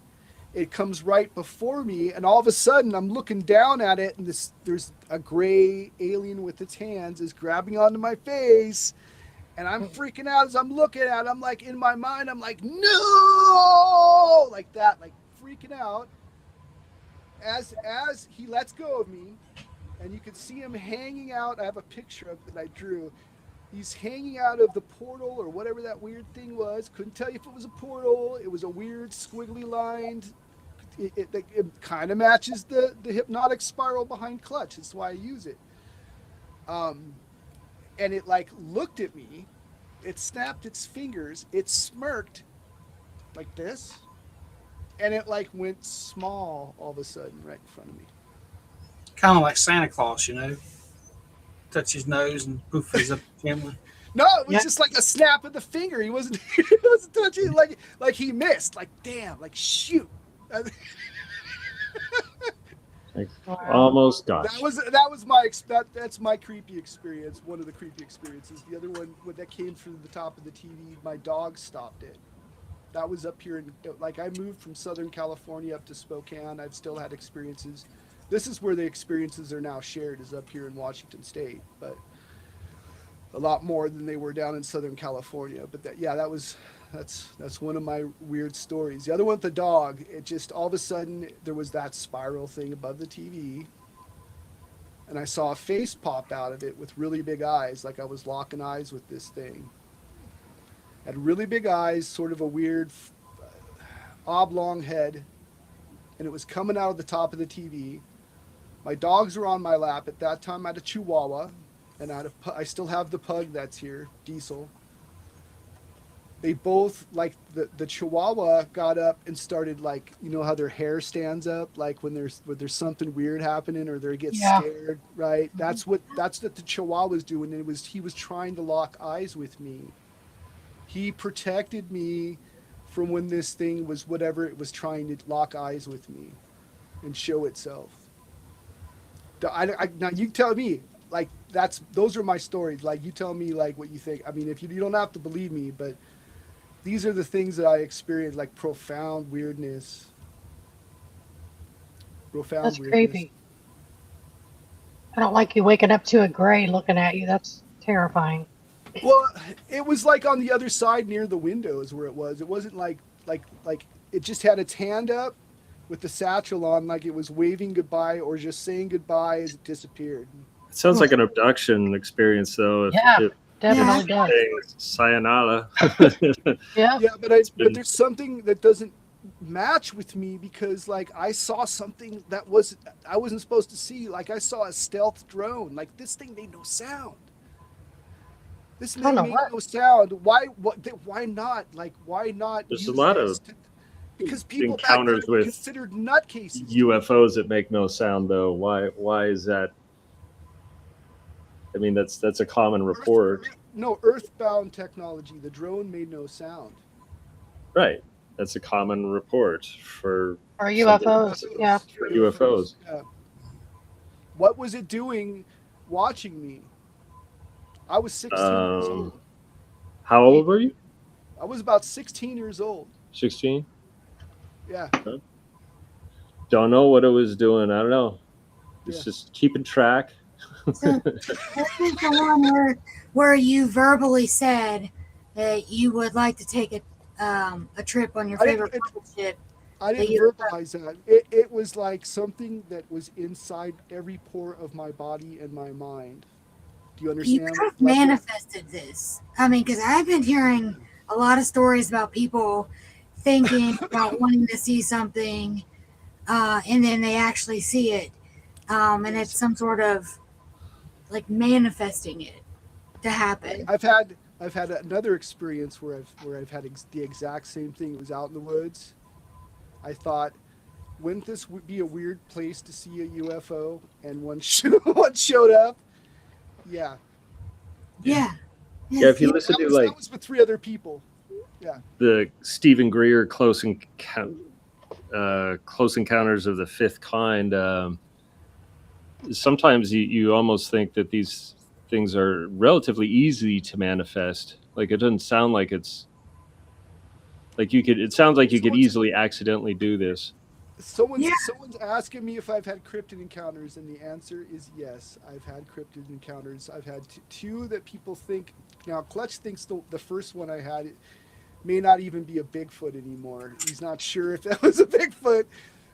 it comes right before me, and all of a sudden I'm looking down at it, and there's a gray alien with its hands is grabbing onto my face, and I'm freaking out as I'm looking at it. I'm like, in my mind, I'm like, no, like that, like freaking out. As he lets go of me, and you can see him hanging out. I have a picture of it that I drew. He's hanging out of the portal or whatever that weird thing was. Couldn't tell you if it was a portal. It was a weird squiggly lined. It kind of matches the hypnotic spiral behind Clutch. That's why I use it. And it like looked at me. It snapped its fingers. It smirked like this. And it like went small all of a sudden right in front of me. Kind of like Santa Claus, you know. Touch his nose and poof, he's up the chimney. No, it was just like a snap of the finger. He wasn't touching it like he missed. Like, damn, like shoot. Like, almost got That's my creepy experience. One of the creepy experiences. The other one that came through the top of the TV, my dog stopped it. That was up here I moved from Southern California up to Spokane. I've still had experiences. This is where the experiences are now shared, is up here in Washington State, but a lot more than they were down in Southern California. But that's one of my weird stories. The other one with the dog, it just all of a sudden there was that spiral thing above the TV, and I saw a face pop out of it with really big eyes, like I was locking eyes with this thing. Had really big eyes, sort of a weird oblong head, and it was coming out of the top of the TV. My dogs were on my lap. At that time, I had a Chihuahua, and I still have the pug that's here, Diesel. They both, like, the Chihuahua got up and started, like, you know how their hair stands up, like when there's something weird happening or they get scared, right? That's what the Chihuahua was doing. And he was trying to lock eyes with me. He protected me from when this thing was whatever it was trying to lock eyes with me and show itself. Now you tell me, like, those are my stories. Like, you tell me like what you think. I mean, if you don't have to believe me, but these are the things that I experienced, like profound weirdness. That's creepy. I don't like you waking up to a gray looking at you. That's terrifying. Well, it was like on the other side near the windows where it was. It wasn't like it just had its hand up with the satchel on, like it was waving goodbye or just saying goodbye as it disappeared. It sounds like an abduction experience, though. Definitely does. Sayonara. Yeah. Yeah, but there's something that doesn't match with me because, like, I saw something that I wasn't supposed to see. Like, I saw a stealth drone. Like, this thing made no sound. This made no sound. Why not? Like, why not? There's a lot of because people encounters with considered nutcases. UFOs that make no sound, though. Why is that? I mean, that's a common report. Earthbound technology. The drone made no sound. Right. That's a common report for UFOs. Yeah. For UFOs. Yeah. What was it doing watching me? I was 16 years old. How old were you? I was about 16 years old. 16? Yeah. Okay. Don't know what it was doing. I don't know. It's just keeping track. So, this is the one where you verbally said that you would like to take a trip on your favorite ship. I didn't verbalize that. It was like something that was inside every pore of my body and my mind. Do you understand? You could have manifested this. I mean, because I've been hearing a lot of stories about people thinking about wanting to see something, and then they actually see it, and it's some sort of like manifesting it to happen. I've I've had another experience where I've had the exact same thing. It was out in the woods. I thought, wouldn't this be a weird place to see a UFO? And one one showed up. Yeah, Yeah. Yeah, if you Yes. listen that to was, like that was with 3 other people. Yeah, the Stephen Greer Close Encounters of the Fifth Kind, sometimes you almost think that these things are relatively easy to manifest. Like it doesn't sound like it's like you could. It sounds like you could Someone's easily accidentally do this. Yeah. someone's asking me if I've had cryptid encounters, and the answer is yes. I've had cryptid encounters. I've had two that people think. Now, Clutch thinks the first one I had may not even be a Bigfoot anymore. He's not sure if that was a Bigfoot.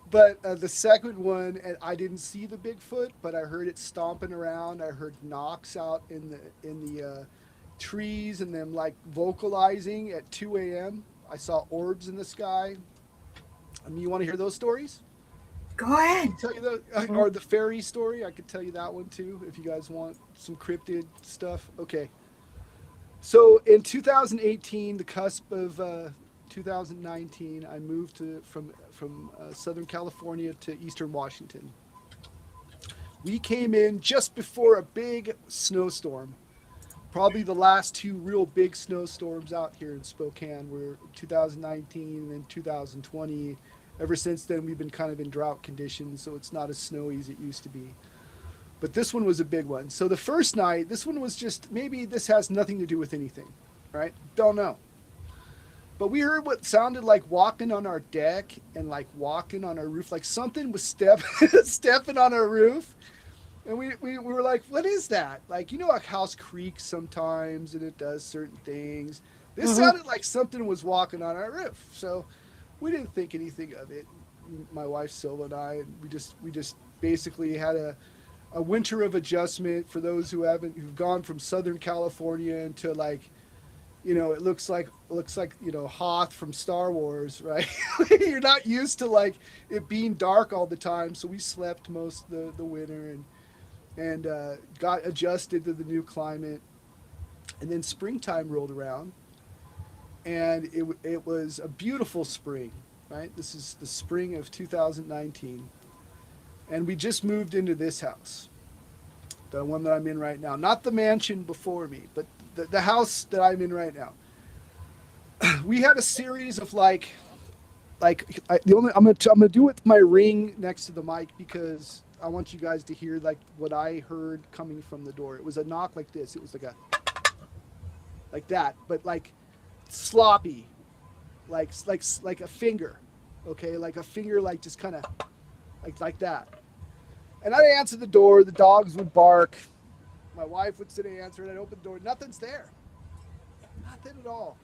But the second one, and I didn't see the Bigfoot, but I heard it stomping around. I heard knocks out in the trees, and them like vocalizing at 2 a.m. I saw orbs in the sky. I mean, you want to hear those stories? Go ahead. Tell you or the fairy story. I could tell you that one too if you guys want some cryptid stuff. Okay. So in 2018, the cusp of 2019, I moved from Southern California to Eastern Washington. We came in just before a big snowstorm. Probably the last two real big snowstorms out here in Spokane were 2019 and 2020. Ever since then, we've been kind of in drought conditions, so it's not as snowy as it used to be. But this one was a big one. So the first night, this one was just, maybe this has nothing to do with anything, right? Don't know. But we heard what sounded like walking on our deck and like walking on our roof, like something was stepping on our roof. And we were like, what is that? Like, you know, a house creaks sometimes and it does certain things. This sounded like something was walking on our roof. So we didn't think anything of it. My wife, Silva, and I, and we just basically had a winter of adjustment for those who've gone from Southern California into like, you know, it looks like, you know, Hoth from Star Wars, right? You're not used to like it being dark all the time. So we slept most of the winter and got adjusted to the new climate. And then springtime rolled around, and it was a beautiful spring, right? This is the spring of 2019. And we just moved into this house, the one that I'm in right now. Not the mansion before me, but the house that I'm in right now. We had a series of I'm gonna do it with my ring next to the mic because I want you guys to hear like what I heard coming from the door. It was a knock like this. It was like that, but like sloppy, like a finger, okay, like a finger, like just kind of like that. And I'd answer the door. The dogs would bark. My wife would sit and answer, and I'd open the door. Nothing's there. Nothing at all.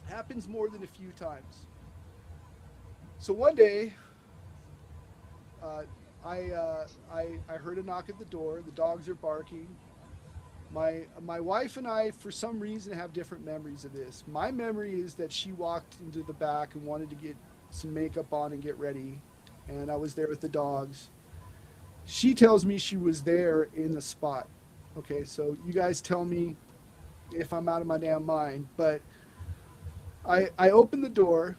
Happens more than a few times. So one day, I heard a knock at the door. The dogs are barking. My wife and I, for some reason, have different memories of this. My memory is that she walked into the back and wanted to get some makeup on and get ready, and I was there with the dogs. She tells me she was there in the spot. Okay, so you guys tell me if I'm out of my damn mind, but I open the door,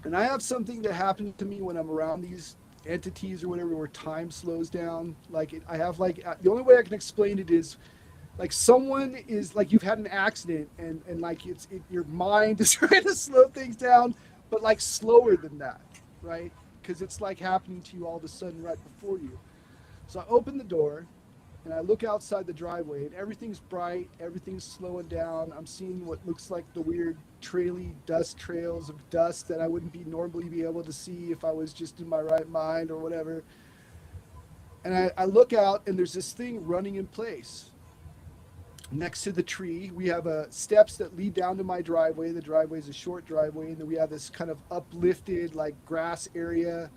and I have something that happened to me when I'm around these entities or whatever, where time slows down. I have the only way I can explain it is like someone is like, you've had an accident and like your mind is trying to slow things down, but like slower than that, right? Because it's like happening to you all of a sudden right before you. So I open the door and I look outside the driveway, and everything's bright, everything's slowing down. I'm seeing what looks like the weird dust trails of dust that I wouldn't normally be able to see if I was just in my right mind or whatever. And I look out, and there's this thing running in place. Next to the tree, we have steps that lead down to my driveway. The driveway is a short driveway, and then we have this kind of uplifted like grass area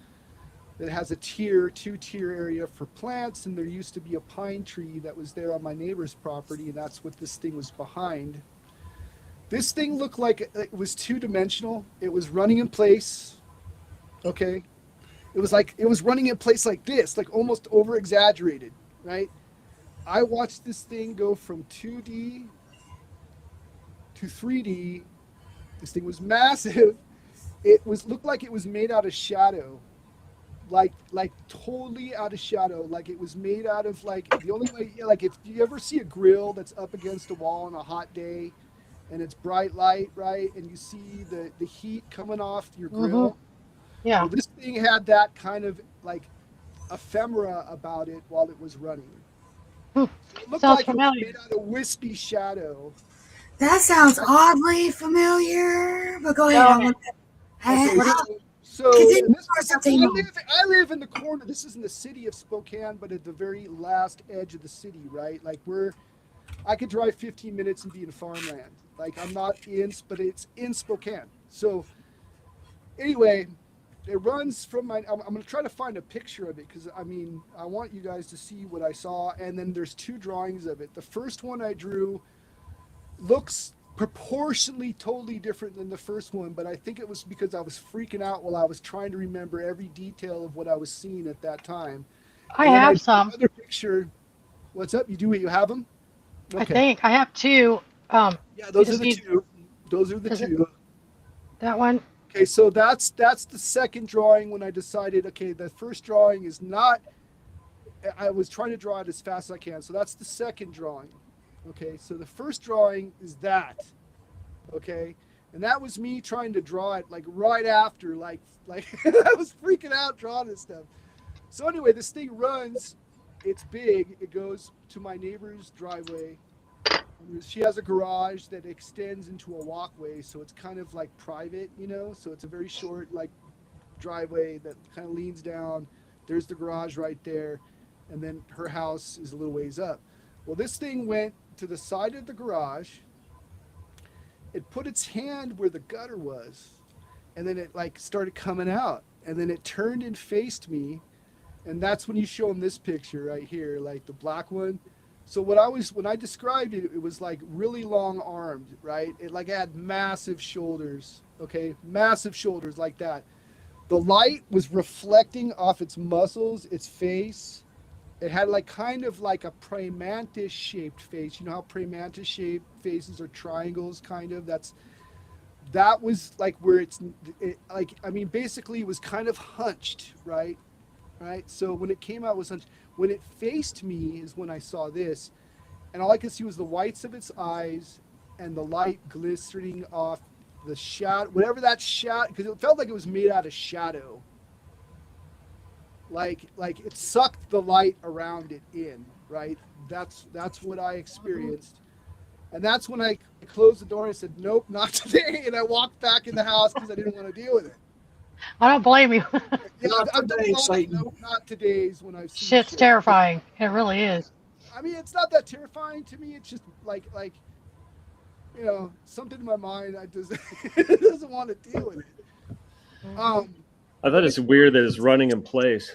that has a two-tier area for plants, and there used to be a pine tree that was there on my neighbor's property, and that's what this thing was behind. This thing looked like it was two-dimensional. It was running in place, okay? It was running in place like this, like almost over-exaggerated, right? I watched this thing go from 2D to 3D. This thing was massive. It looked like it was made out of shadow, like totally out of shadow. Like it was made out of like the only way, like if you ever see a grill that's up against a wall on a hot day, and it's bright light, right, and you see the heat coming off your grill. Yeah. Well, this thing had that kind of like ephemera about it while it was running. Hmm. So it looked Sounds like it familiar. was made out of wispy shadow. That sounds oddly familiar. But go ahead. No. I want Okay, to. so Continue and for something more. I live in the corner. This is in the city of Spokane, but at the very last edge of the city, right? Like I could drive 15 minutes and be in farmland. Like I'm not in, but it's in Spokane. So anyway, it runs from my. I'm going to try to find a picture of it because I mean I want you guys to see what I saw. And then there's 2 drawings of it. The first one I drew looks proportionally totally different than the first one, but I think it was because I was freaking out while I was trying to remember every detail of what I was seeing at that time. I And then have drew some. another picture. What's up? You have them? I think I have 2. Yeah, those you are just the need- 2. Those are the Is it- 2. That one. Okay, so that's the second drawing when I decided, okay, the first drawing is not, I was trying to draw it as fast as I can. So that's the second drawing. Okay, so the first drawing is that. Okay, and that was me trying to draw it like right after, like I was freaking out drawing this stuff. So anyway, this thing runs, it's big, it goes to my neighbor's driveway. She has a garage that extends into a walkway, so it's kind of like private, so it's a very short like driveway that kind of leans down. There's the garage right there, and then her house is a little ways up. Well, this thing went to the side of the garage. It put its hand where the gutter was, and then it like started coming out, and then it turned and faced me, and that's when you show them this picture right here, like the black one. So when I described it, it was like really long armed, right? It like had massive shoulders, okay? Massive shoulders like that. The light was reflecting off its muscles, its face. It had like kind of like a praying mantis shaped face. You know how praying mantis shaped faces are triangles, kind of? That was like where basically it was kind of hunched, right? Right. So when it came out, it was hunched. When it faced me is when I saw this, and all I could see was the whites of its eyes and the light glistening off the shadow, whatever that shadow, because it felt like it was made out of shadow. Like it sucked the light around it in, right? That's what I experienced. And that's when I closed the door and said, nope, not today. And I walked back in the house because I didn't want to deal with it. I don't blame you. Yeah, Not I've done today, a lot of Satan. nope, not today's when I've seen Shit's shit. terrifying. It really is. I mean, it's not that terrifying to me. It's just like something in my mind it doesn't want to deal with it. I thought it's weird that it's running in place.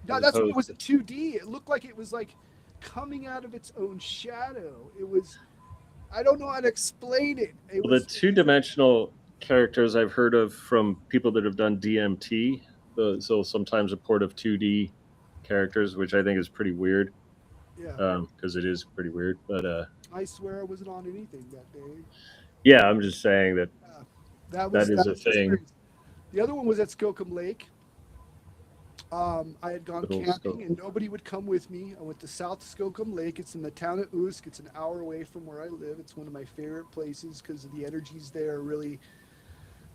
No, that's what it was in 2D. It looked like it was like coming out of its own shadow. It was, I don't know how to explain it. The 2-dimensional characters I've heard of from people that have done DMT, so sometimes a port of 2D characters, which I think is pretty weird. Yeah. Because it is pretty weird. But I swear I wasn't on anything that day. Yeah, I'm just saying that that is a thing. Experience. The other one was at Skookum Lake. I had gone camping and nobody would come with me. I went to South Skookum Lake. It's in the town of Usk. It's an hour away from where I live. It's one of my favorite places because the energies there are really,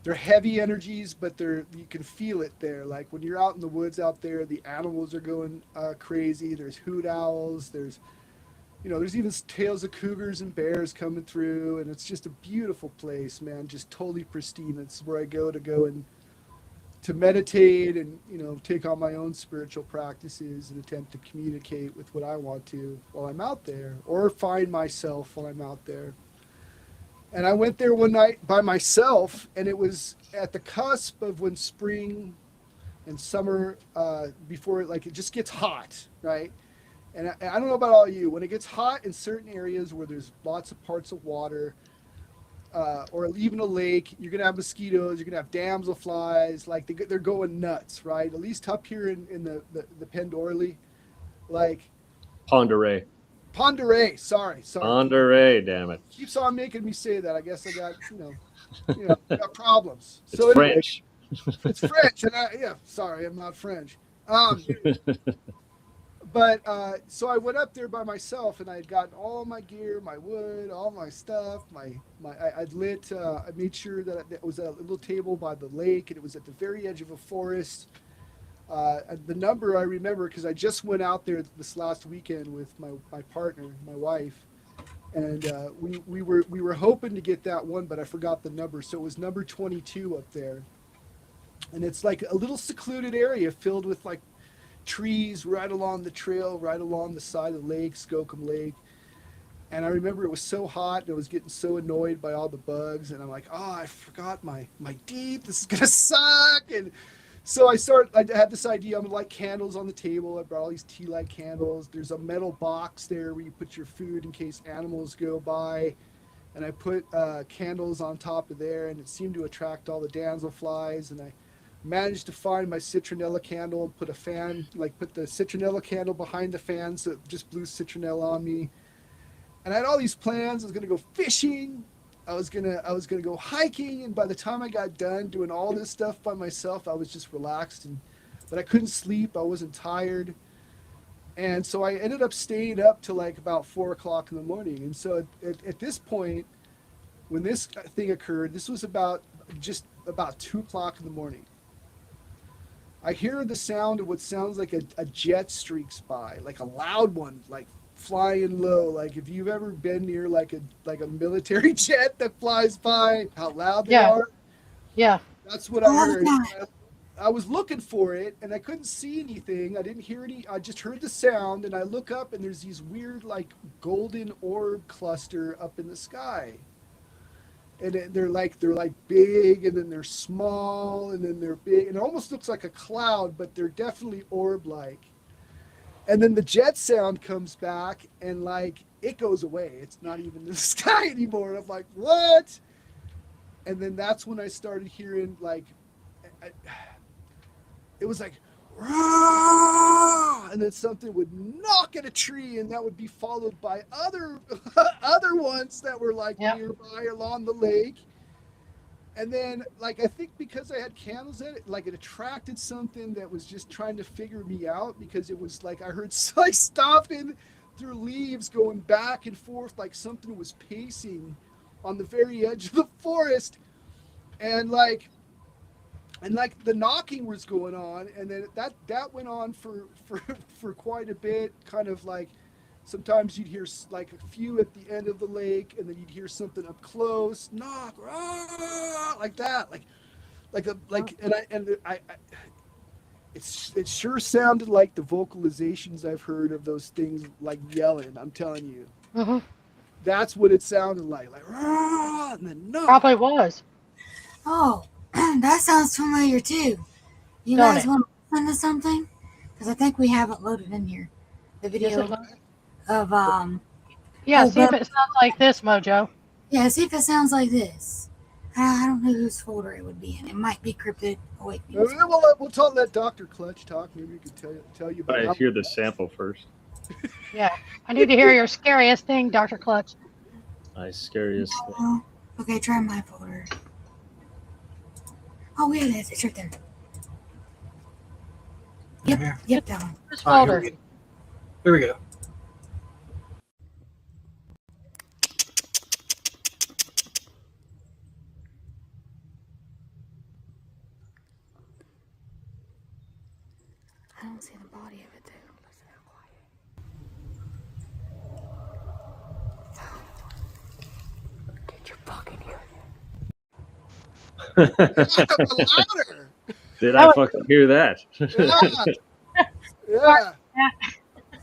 they're heavy energies, but you can feel it there. Like when you're out in the woods out there, the animals are going crazy. There's hoot owls. There's even tails of cougars and bears coming through, and it's just a beautiful place, man. Just totally pristine. It's where I go and to meditate and take on my own spiritual practices and attempt to communicate with what I want to while I'm out there, or find myself while I'm out there. And I went there one night by myself, and it was at the cusp of when spring and summer, before it just gets hot, right? And I don't know about all you, when it gets hot in certain areas where there's lots of parts of water, or even a lake, you're gonna have mosquitoes, you're gonna have damselflies, like they're going nuts, right? At least up here in the Pendorley, like Pend Oreille. Ponderay. Sorry. Ponderay, damn it. Keeps on making me say that. I guess I got, got problems. It's So anyway, French. it's French, and sorry, I'm not French. But so I went up there by myself, and I had gotten all my gear, my wood, all my stuff. I'd lit. I made sure that it was a little table by the lake, and it was at the very edge of a forest. The number I remember because I just went out there this last weekend with my partner, my wife, and we were hoping to get that one, but I forgot the number. So it was number 22 up there, and it's like a little secluded area filled with like trees right along the trail, right along the side of the lake, Skookum Lake. And I remember it was so hot and I was getting so annoyed by all the bugs, and I'm like, oh, I forgot my deep. This is gonna suck. And so I had this idea. I'm gonna light candles on the table. I brought all these tea light candles. There's a metal box there where you put your food in case animals go by. And I put candles on top of there, and it seemed to attract all the damselflies. And I managed to find my citronella candle and put the citronella candle behind the fan so it just blew citronella on me. And I had all these plans. I was gonna go fishing. I was gonna go hiking, and by the time I got done doing all this stuff by myself, I was just relaxed, but I couldn't sleep. I wasn't tired, and so I ended up staying up till like about 4 o'clock in the morning. And so at this point, when this thing occurred, this was about 2 o'clock in the morning. I hear the sound of what sounds like a jet streaks by, like a loud one, like flying low. Like if you've ever been near like a military jet that flies by, how loud they are. Yeah. That's what I heard. I was looking for it and I couldn't see anything. I didn't hear any. I just heard the sound, and I look up and there's these weird like golden orb cluster up in the sky. And they're like big, and then they're small, and then they're big, and it almost looks like a cloud, but they're definitely orb-like. And then the jet sound comes back, and like it goes away. It's not even in the sky anymore. And I'm like, what? And then that's when I started hearing like, it was like, and then something would knock at a tree, and that would be followed by other ones that were like nearby along the lake. And then like I think because I had candles in it, like it attracted something that was just trying to figure me out, because it was like I heard like stomping through leaves going back and forth, like something was pacing on the very edge of the forest. And like the knocking was going on, and then that went on for quite a bit. Kind of like sometimes you'd hear like a few at the end of the lake, and then you'd hear something up close, knock, like that, it sure sounded like the vocalizations I've heard of those things like yelling. I'm telling you, that's what it sounded like and then knock. Probably was. Oh, that sounds familiar too. You Don't guys it? want to listen to something? Because I think we have it loaded in here. The video of Yeah, Oh, see if but- it sounds like this, MoJoe. Yeah, see if it sounds like this. I don't know whose folder it would be in. It might be Cryptid Awakenings. We'll let Dr. Clutch talk. Maybe he can tell you about I how hear the sample first. Yeah. I need to hear your scariest thing, Dr. Clutch. My scariest thing. Oh, okay, try my folder. Oh, yeah, it is. It's right there. Yep, that one. This All right, folder. here we go. I don't see the body of it, though. Listen how quiet. Did you fucking hear it? louder. Did I fucking hear that? Yeah.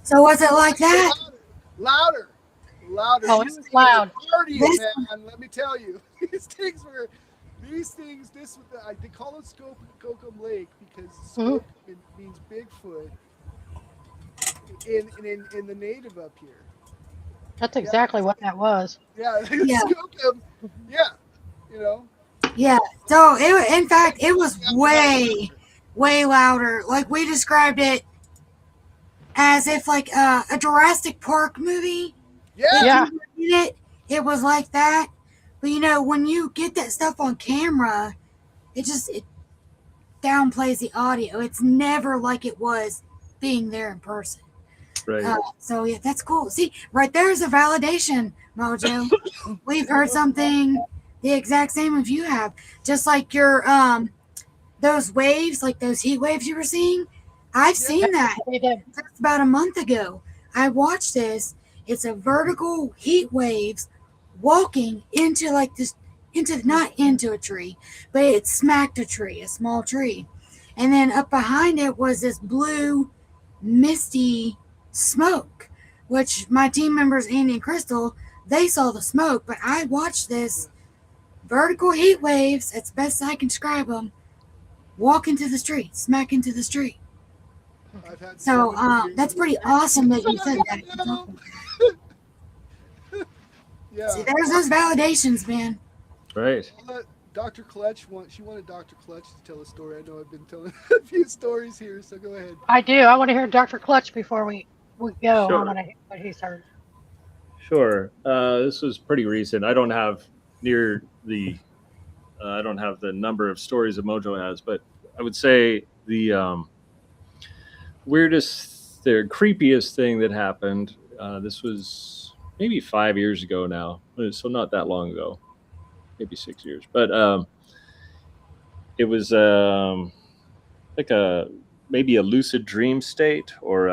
So was it like that? Louder. Oh, it was loud. Partying, This- man. Let me tell you, they call it Skookum Lake because Skookum means Bigfoot in the native up here. That's exactly what that was. Yeah, Yeah. Skookum. Yeah, you know. Yeah. So in fact, it was way louder. Like we described it as if like a Jurassic Park movie. Yeah. Yeah. It was like that. But you know, when you get that stuff on camera, it downplays the audio. It's never like it was being there in person. Right. So yeah, that's cool. See, right there's a validation, Mojo. We've heard something the exact same as you have. Just like your those waves, like those heat waves you were seeing. I've seen that They did. just about a month ago. I watched this. It's a vertical heat waves walking into like this not into a tree, but it smacked a tree, a small tree. And then up behind it was this blue misty smoke, which my team members Andy and Crystal, they saw the smoke, but I watched this vertical heat waves, as best I can describe them, walk into the street, smack into the street. I've had So many that's pretty awesome that you said that. Yeah. See, there's those validations, man. Right. Dr. Clutch she wanted Dr. Clutch to tell a story. I know I've been telling a few stories here, so go ahead. I do. I want to hear Dr. Clutch before we go. Sure. I want to hear what he's heard. Sure. This was pretty recent. I don't have the number of stories that MoJoe has, but I would say the weirdest, the creepiest thing that happened. This was maybe 5 years ago now, so not that long ago, maybe 6 years. But it was like maybe a lucid dream state or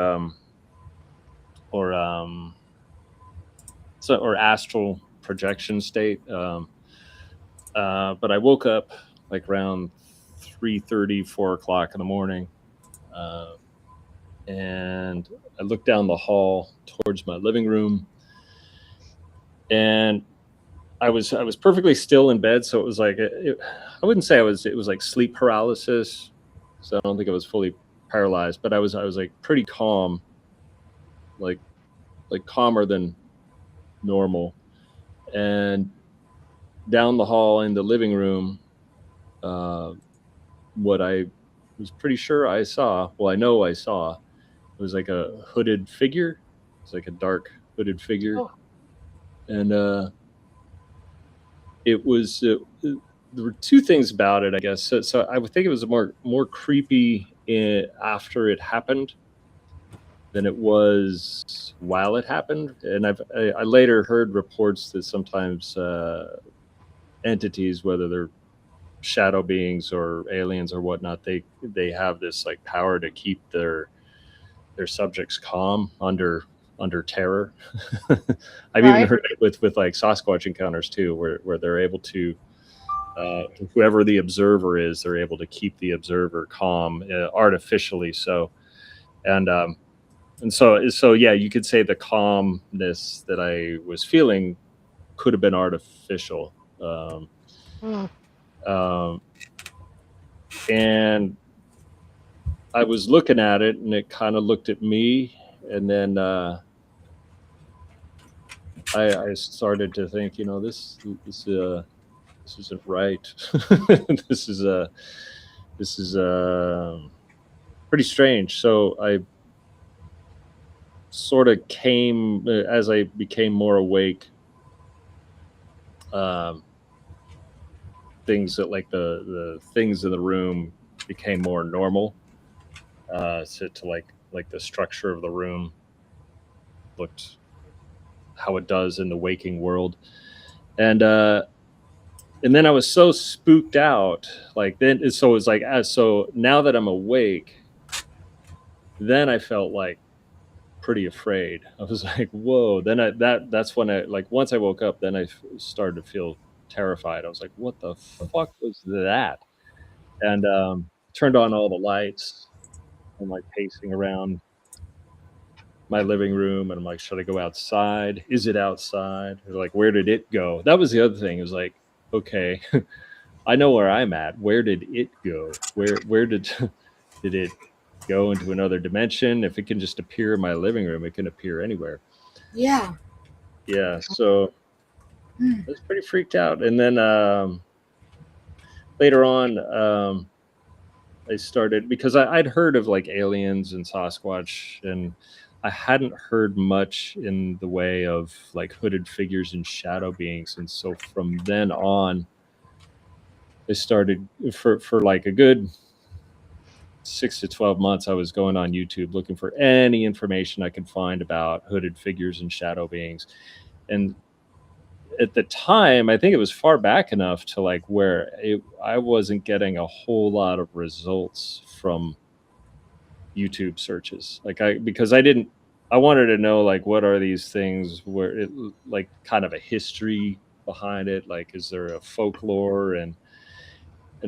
astral projection state. But I woke up like around 3:30, 4 o'clock in the morning, and I looked down the hall towards my living room, and I was perfectly still in bed, so it was like I wouldn't say it was like sleep paralysis, so I don't think I was fully paralyzed, but I was like pretty calm, like calmer than normal. And down the hall in the living room, what I was pretty sure I saw, well, I know I saw, it was like a hooded figure. It's like a dark hooded figure. Oh. And it was there were two things about it, I guess. So I would think it was more creepy after it happened than it was while it happened. And I later heard reports that sometimes entities, whether they're shadow beings or aliens or whatnot, they have this like power to keep their subjects calm under terror. I've even heard it with like Sasquatch encounters too, where they're able to whoever the observer is, they're able to keep the observer calm artificially. So and so yeah, you could say the calmness that I was feeling could have been artificial. And I was looking at it, and it kind of looked at me, and then I started to think, this isn't right. this is pretty strange. So I sort of came, as I became more awake, things that like the things in the room became more normal. So to like the structure of the room looked how it does in the waking world. And then I was so spooked out, like then, so it was like, so now that I'm awake, then I felt like pretty afraid. I was like, whoa. Then that's when I, like, once I woke up, then I started to feel terrified. I was like, what the fuck was that? And turned on all the lights. I'm like pacing around my living room, and I'm like, should I go outside? Is it outside? Or like, where did it go? That was the other thing. It was like, okay, I know where I'm at. Where did it go? Where did it go into another dimension? If it can just appear in my living room, it can appear anywhere. Yeah. So I was pretty freaked out. And then later on, I started because I'd heard of like aliens and Sasquatch, and I hadn't heard much in the way of like hooded figures and shadow beings. And so from then on, I started for like a good 6 to 12 months. I was going on YouTube looking for any information I could find about hooded figures and shadow beings. And at the time, I think it was far back enough to like where I wasn't getting a whole lot of results from YouTube searches. Like because I wanted to know like what are these things, where it like kind of a history behind it, like is there a folklore, and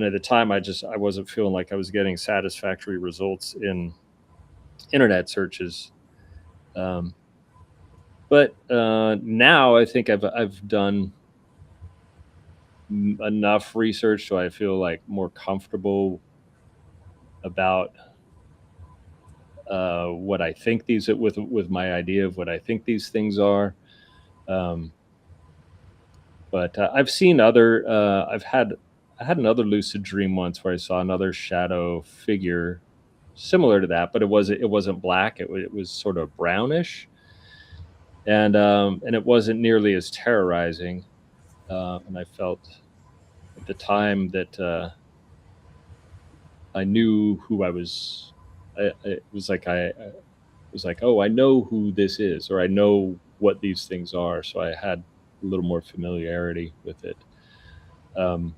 at the time I wasn't feeling like I was getting satisfactory results in internet searches. Um, but now I think I've done enough research so I feel like more comfortable about what I think these with my idea of what I think these things are. Um, but I've seen other. I had another lucid dream once where I saw another shadow figure similar to that, but it wasn't black. It was sort of brownish, and it wasn't nearly as terrorizing. And I felt at the time that I knew who I was. It was like I was like, oh, I know who this is, or I know what these things are. So I had a little more familiarity with it. Um,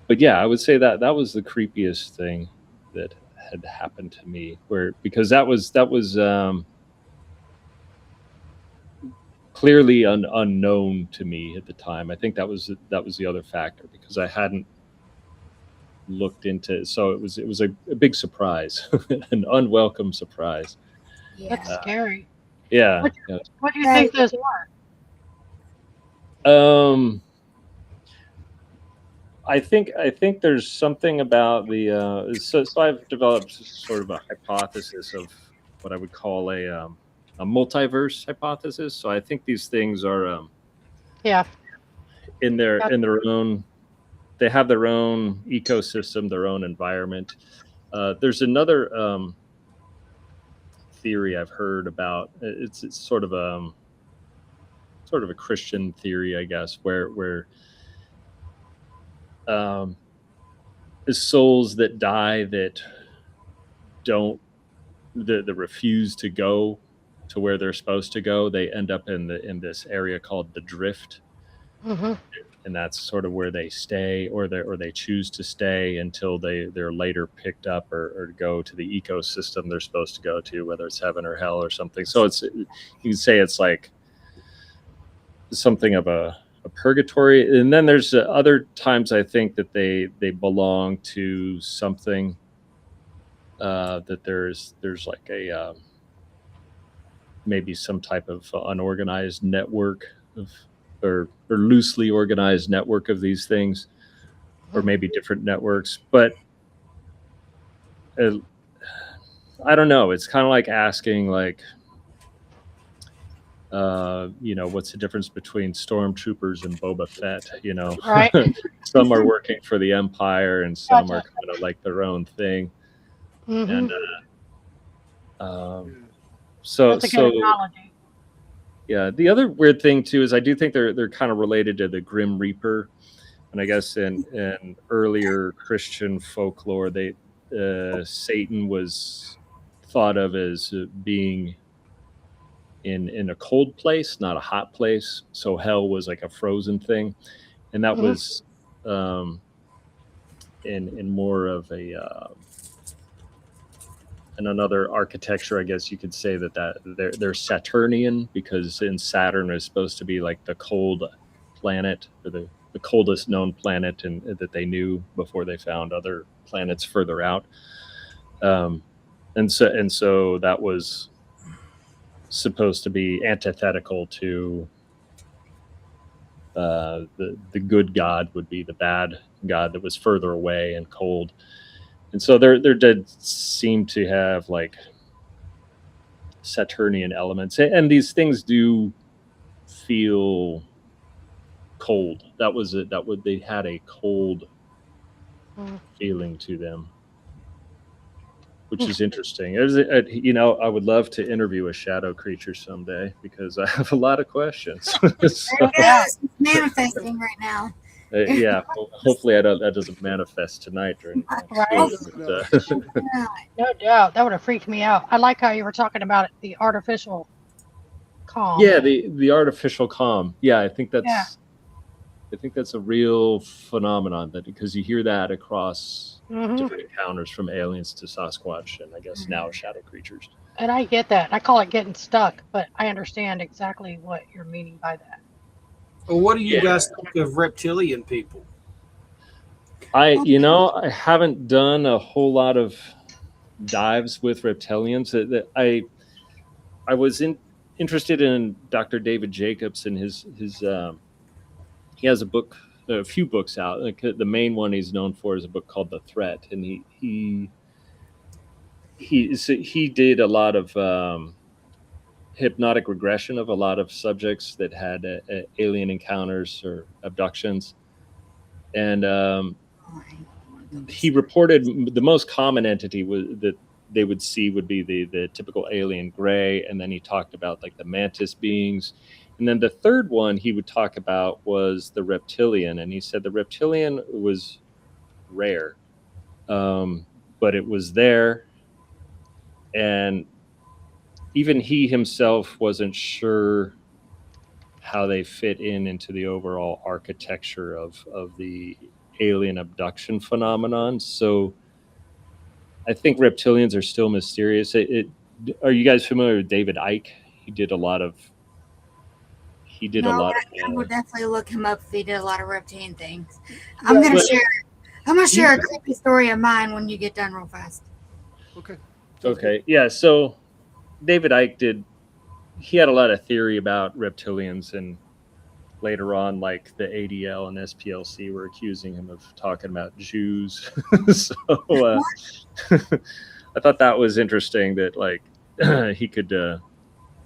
but yeah, I would say that that was the creepiest thing that had happened to me, where because that was clearly unknown to me at the time. I think that was the other factor because I hadn't looked into it. So it was a big surprise, an unwelcome surprise. That's Yeah. scary. Yeah, What, yeah. what do you Right. think those are? I think there's something about the so I've developed sort of a hypothesis of what I would call a multiverse hypothesis. So I think these things are Yeah. That, in their own, they have their own ecosystem, their own environment. There's another theory I've heard about. It's sort of a Christian theory, I guess, where um, souls that die that don't that refuse to go to where they're supposed to go, they end up in this area called the drift, hmm and that's sort of where they stay, or they choose to stay until they're later picked up or go to the ecosystem they're supposed to go to, whether it's heaven or hell or something. So you can say it's like something of a purgatory. And then there's other times I think that they belong to something, that there's like a maybe some type of unorganized network of or loosely organized network of these things, or maybe different networks. But uh, I don't know. It's kind of like asking like, what's the difference between stormtroopers and Boba Fett? Right. Some are working for the Empire, and some are Gotcha. kind of like their own thing. hmm And um, Yeah. so That's a good analogy. yeah. The other weird thing too is I do think they're kind of related to the Grim Reaper, and I guess in earlier Christian folklore, Satan was thought of as being in a cold place, not a hot place. So hell was like a frozen thing, and that hmm was um, in more of a in another architecture, I guess you could say that they're Saturnian, because in Saturn is supposed to be like the cold planet, or the coldest known planet, and that they knew before they found other planets further out. Um, and so that was supposed to be antithetical to the good god would be the bad god that was further away and cold. And so there did seem to have like Saturnian elements, and these things do feel cold. That was it. They had a cold feeling to them, which is interesting. I would love to interview a shadow creature someday because I have a lot of questions. So, There it goes. It's manifesting right now. yeah, hopefully that doesn't manifest tonight or anything. Right. No doubt. That would have freaked me out. I like how you were talking about the artificial calm. Yeah, the artificial calm. Yeah, I think Yeah. that's a real phenomenon because you hear that across hmm different encounters from aliens to Sasquatch and I guess now shadow creatures. And I get that. I call it getting stuck, but I understand exactly what you're meaning by that. Well, what do you Yeah. guys think of reptilian people? I haven't done a whole lot of dives with reptilians. I was interested in Dr. David Jacobs and his he has a few books out. Like the main one he's known for is a book called The Threat, and he did a lot of hypnotic regression of a lot of subjects that had alien encounters or abductions, and he reported the most common entity that they would see would be the typical alien gray, and then he talked about like the mantis beings, and then the third one he would talk about was the reptilian, and he said the reptilian was rare, but it was there, and even he himself wasn't sure how they fit into the overall architecture of the alien abduction phenomenon. So I think reptilians are still mysterious. Are you guys familiar with David Icke? He did a lot of. I would definitely look him up if he did a lot of reptilian things. I'm gonna share a creepy story of mine when you get done real fast. Okay. Yeah. So David Icke he had a lot of theory about reptilians, and later on, like the ADL and SPLC were accusing him of talking about Jews. So I thought that was interesting that like he could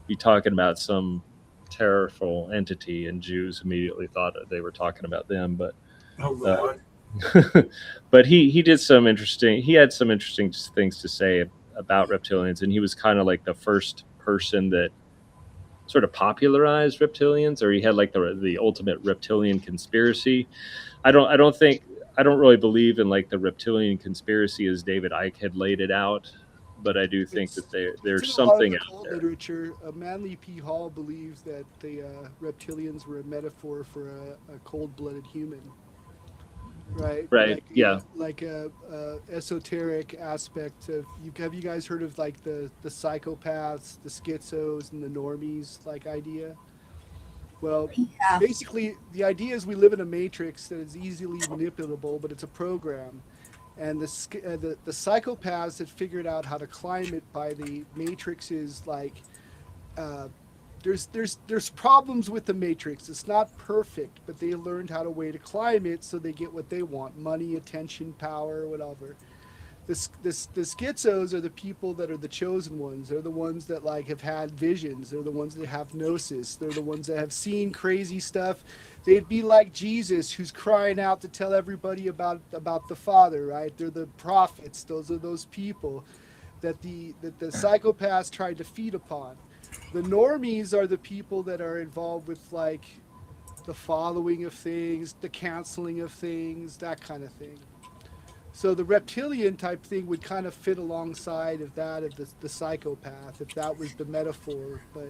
be talking about some terrible entity, and Jews immediately thought that they were talking about them. But but he had some interesting things to say about reptilians, and he was kind of like the first person that sort of popularized reptilians, or he had like the ultimate reptilian conspiracy. I don't really believe in like the reptilian conspiracy as David Icke had laid it out, but I do think that there's something out there. Literature. Manly P. Hall believes that the reptilians were a metaphor for a cold-blooded human. Right. Like a esoteric aspect of have you guys heard of like the psychopaths, the schizos, and the normies like idea? Well, basically the idea is we live in a matrix that is easily manipulable, but it's a program, and the psychopaths that figured out how to climb it by the matrix is like there's problems with the matrix. It's not perfect, but they learned how to climb it so they get what they want: money, attention, power, whatever. The schizos are the people that are the chosen ones. They're the ones that like have had visions. They're the ones that have gnosis. They're the ones that have seen crazy stuff. They'd be like Jesus, who's crying out to tell everybody about the Father, right? They're the prophets. Those are those people that the psychopaths tried to feed upon. The normies are the people that are involved with like the following of things, the canceling of things, that kind of thing. So the reptilian type thing would kind of fit alongside of that of the psychopath, if that was the metaphor. But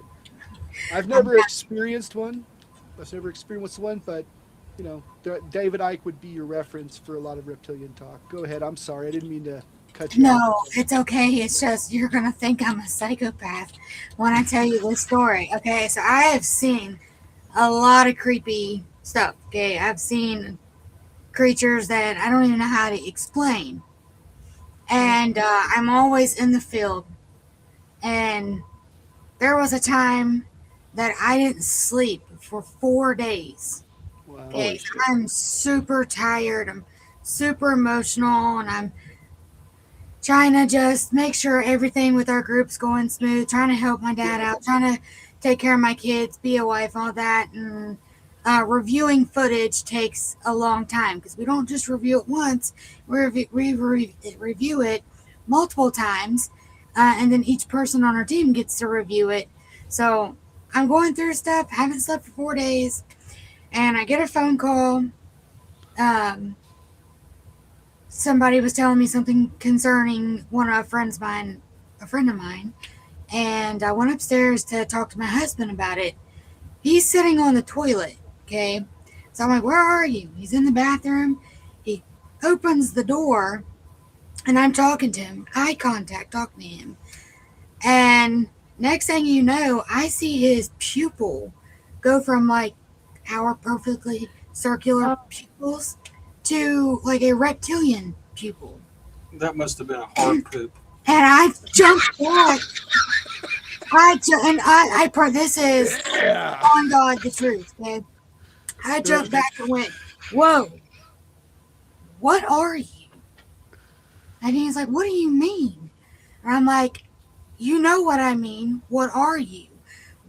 I've never experienced one. But David Icke would be your reference for a lot of reptilian talk. Go ahead. I'm sorry. I didn't mean to cut you off. No, it's okay. It's just you're going to think I'm a psychopath when I tell you this story. Okay, so I have seen a lot of creepy stuff. Okay, I've seen creatures that I don't even know how to explain. And I'm always in the field. And there was a time that I didn't sleep for 4 days. Wow. Okay, I'm super tired. I'm super emotional, and I'm trying to just make sure everything with our group's going smooth, trying to help my dad out, trying to take care of my kids, be a wife, all that. And reviewing footage takes a long time because we don't just review it once, we review it multiple times, and then each person on our team gets to review it. So I'm going through stuff, haven't slept for 4 days, and I get a phone call. Somebody was telling me something concerning a friend of mine, and I went upstairs to talk to my husband about it. He's sitting on the toilet, okay? So I'm like, where are you? He's in the bathroom. He opens the door, and I'm talking to him, eye contact, talking to him. And next thing you know, I see his pupil go from like our perfectly circular pupils to like a reptilian pupil. That must have been a hard poop. And I jumped back. This is on God the truth, man. I jumped back and went, whoa, what are you? And he's like, what do you mean? And I'm like, you know what I mean. What are you?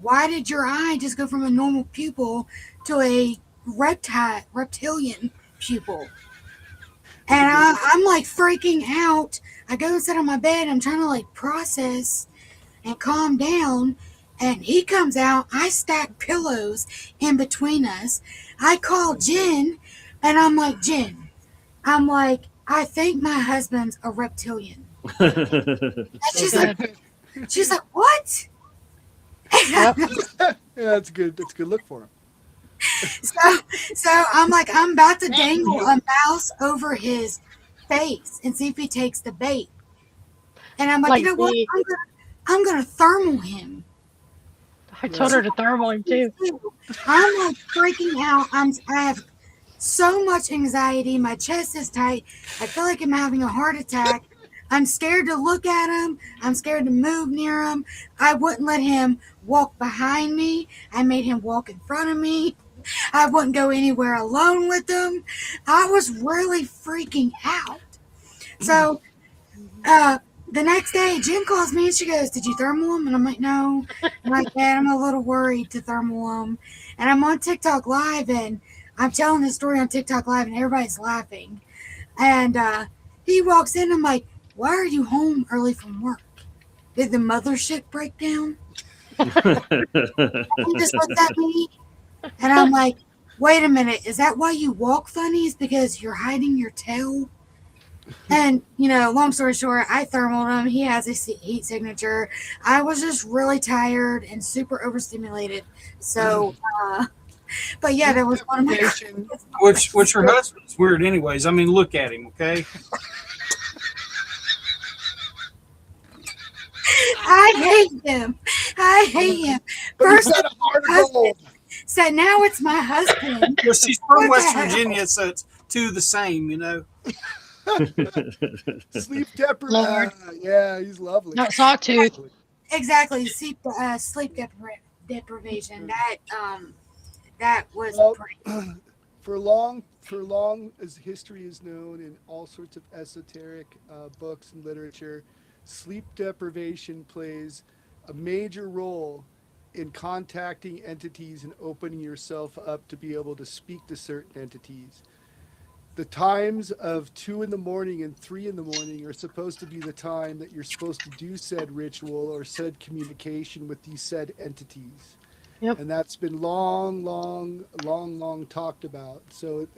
Why did your eye just go from a normal pupil to a reptilian pupil? And I'm like freaking out. I go and sit on my bed. I'm trying to like process and calm down. And he comes out. I stack pillows in between us. I call Jen, and I'm like, Jen, I think my husband's a reptilian. And she's like, what? Yep. Yeah, that's good. That's a good look for him. So I'm like, I'm about to dangle a mouse over his face and see if he takes the bait. And I'm like, you know what? I'm gonna thermal him. I told her to thermal him too. I'm like freaking out. I have so much anxiety. My chest is tight. I feel like I'm having a heart attack. I'm scared to look at him. I'm scared to move near him. I wouldn't let him walk behind me. I made him walk in front of me. I wouldn't go anywhere alone with him. I was really freaking out. So the next day, Jen calls me and she goes, did you thermal him? And I'm like, no. I'm like, Dad, I'm a little worried to thermal him. And I'm on TikTok Live, and I'm telling this story on TikTok Live, and everybody's laughing. And he walks in, I'm like, why are you home early from work? Did the mothership break down? He just looked at me, and I'm like, wait a minute, is that why you walk funny? Is because you're hiding your tail? And, long story short, I thermaled him. He has a heat signature. I was just really tired and super overstimulated. So, but yeah, that was one of my... Which your husband's weird anyways. I mean, look at him, okay? I hate him. First, so now it's my husband. Well, she's from West Virginia, so it's two the same, Sleep deprivation. Yeah, he's lovely. Not sawtooth. Exactly, sleep deprivation. That was pretty. For long as history is known in all sorts of esoteric books and literature, sleep deprivation plays a major role in contacting entities and opening yourself up to be able to speak to certain entities. The times of 2 a.m. and 3 a.m. are supposed to be the time that you're supposed to do said ritual or said communication with these said entities. Yep. And that's been long talked about. So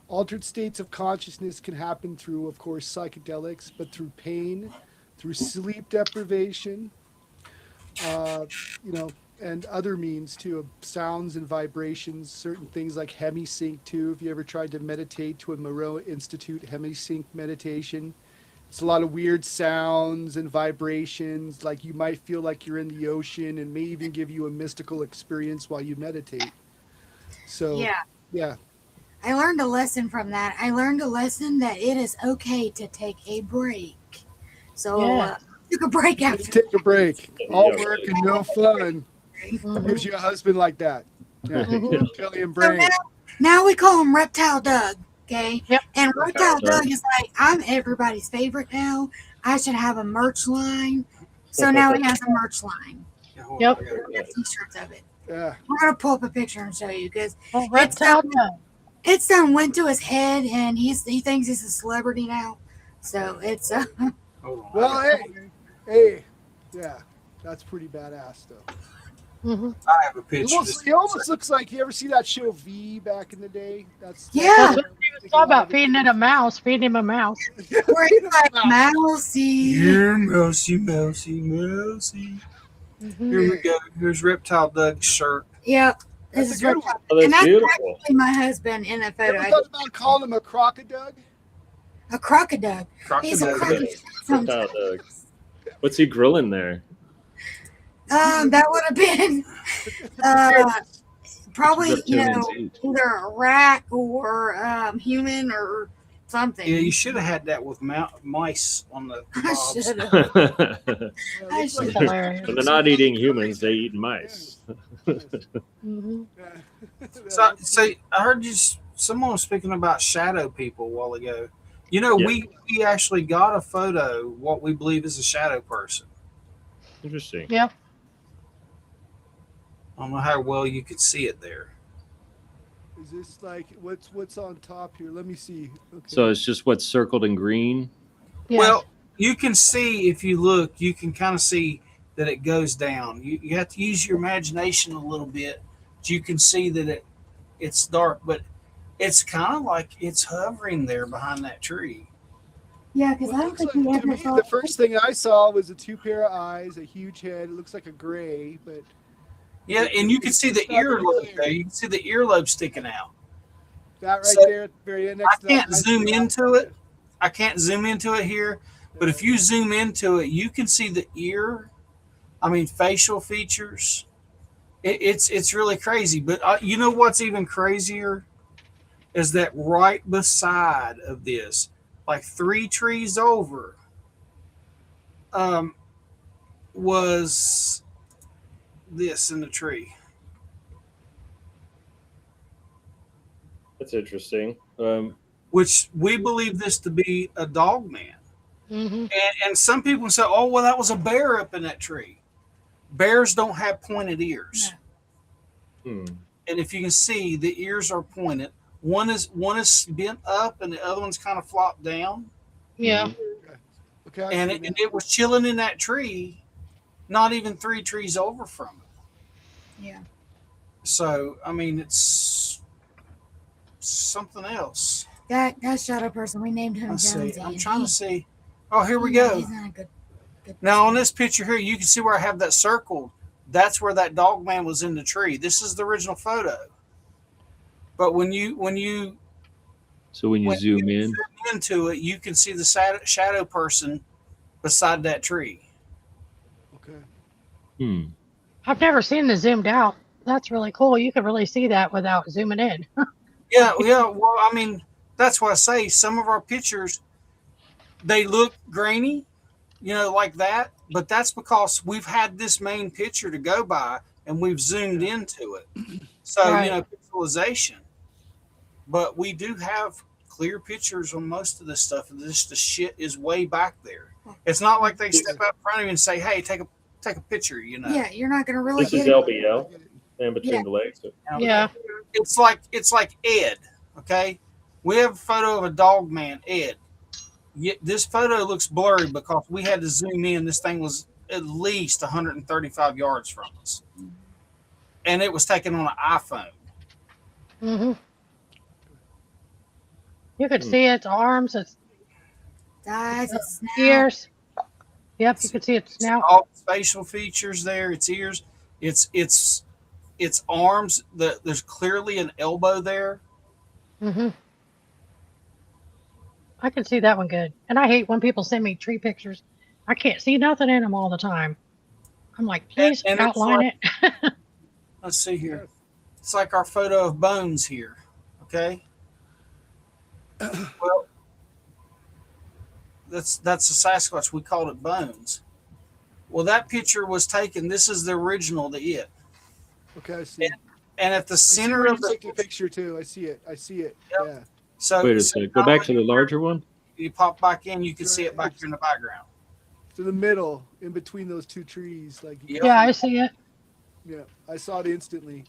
altered states of consciousness can happen through, of course, psychedelics, but through pain, through sleep deprivation, and other means too, of sounds and vibrations, certain things like hemisync too. If you ever tried to meditate to a MoJoe Institute hemisync meditation, it's a lot of weird sounds and vibrations, like you might feel like you're in the ocean, and may even give you a mystical experience while you meditate. So yeah. I learned a lesson from that. I learned a lesson that it is okay to take a break. So took a break after. Take a break. All work and no fun. Gives you a husband like that. Yeah. Kelly and Brain. So now we call him Reptile Doug. Okay. Yep. And Reptile Doug is like, I'm everybody's favorite now. I should have a merch line. So now he has a merch line. Yep. T-shirts of it. Yeah. I'm gonna pull up a picture and show you because Oh, reptile dog. it's went to his head, and he thinks he's a celebrity now. So it's Hold on. Well, hey, yeah, that's pretty badass though. Mm-hmm. I have a picture. It almost looks like, you ever see that show V back in the day? That's Yeah. That's what he was talking about, feeding him a mouse. where he's like mousy. Here, mousy, mousy, mousy. Mm-hmm. Here we go. Here's Reptile Doug's shirt. Yep. That's This is a good reptile. one. Oh, that's And that's beautiful. actually my husband in a You photo. ever thought about calling him a crocodile? A crocodile. He's a Crocodile. crocodile. Reptile Doug. What's he grilling there? That would have been probably Reptilians eat. either a rat or human or something. Yeah, you should have had that with mice on the I kebabs. should have. Yeah, it I looks should- like- Hilarious. When they're not eating humans, they eat mice. Mm-hmm. So I heard someone was speaking about shadow people a while ago. You know, Yeah. we actually got a photo, what we believe is a shadow person. Interesting. Yep. I don't know how well you could see it there. Is this like what's on top here? Let me see. Okay. So it's just what's circled in green. Yeah. Well, you can see, if you look, you can kind of see that it goes down. You have to use your imagination a little bit. You can see that it's dark, but it's kind of like it's hovering there behind that tree. Yeah, because Well, I it don't looks think we like, to ever me, saw. the first thing I saw was a 2 pair of eyes, a huge head. It looks like a gray, but Yeah, and you can see the It's not very earlobe clear. there. You can see the earlobe sticking out. that right So, there at the very end. I Next to can't that eye, zoom into it. I can't zoom into it here, but if you zoom into it, you can see the ear. I mean, facial features. It's really crazy. But you know what's even crazier is that right beside of this, like 3 trees over, was this in the tree. That's interesting. Which we believe this to be a dog man. Mm-hmm. And some people say, oh, well, that was a bear up in that tree. Bears don't have pointed ears. Hmm. And if you can see, the ears are pointed. One is bent up and the other one's kind of flopped down. Yeah. Okay, I And see it now. was chilling in that tree, not even 3 trees over from it. Yeah. So, I mean, it's something else. That shadow person, we named him Let's Jonesy. see. I'm and trying he- to see. Oh, here we go. He's not a good Now on this picture here, you can see where I have that circled. That's where that dog man was in the tree. This is the original photo. But when you So when you zoom in, into it, you can see the shadow person beside that tree. Okay. I've never seen the zoomed out. That's really cool. You can really see that without zooming in. Yeah. Well, I mean, that's why I say some of our pictures, they look grainy, like that. But that's because we've had this main picture to go by and we've zoomed into it. So, Right. pixelization. But we do have clear pictures on most of this stuff. And the shit is way back there. It's not like they step out in front of you and say, hey, take a picture, Yeah, you're not gonna really this get is it. LBL, and between Yeah. the legs. Now, Yeah. It's like Ed, okay? We have a photo of a dog man, Ed. Yet this photo looks blurry because we had to zoom in. This thing was at least 135 yards from us. And it was taken on an iPhone. Mm-hmm. You could see its arms, its Eyes, it's snout. ears. Yep, you could see its snout. All its facial features there, its ears, its arms. There's clearly an elbow there. Mm-hmm. I can see that one good. And I hate when people send me tree pictures. I can't see nothing in them all the time. I'm like, please And it's outline it. Let's see here. It's like our photo of Bones here. Okay. Well, that's a Sasquatch. We called it Bones. Well, that picture was taken. This is the original to it. Okay, I see. And at the I see center where of you the took the picture too. I see it. Yep. Yeah. so Wait a second. Go back to the larger one. You pop back in, you can see it back here in the background. To the middle, in between those 2 trees, like. Yep. Yeah, I see it. Yeah, I saw it instantly.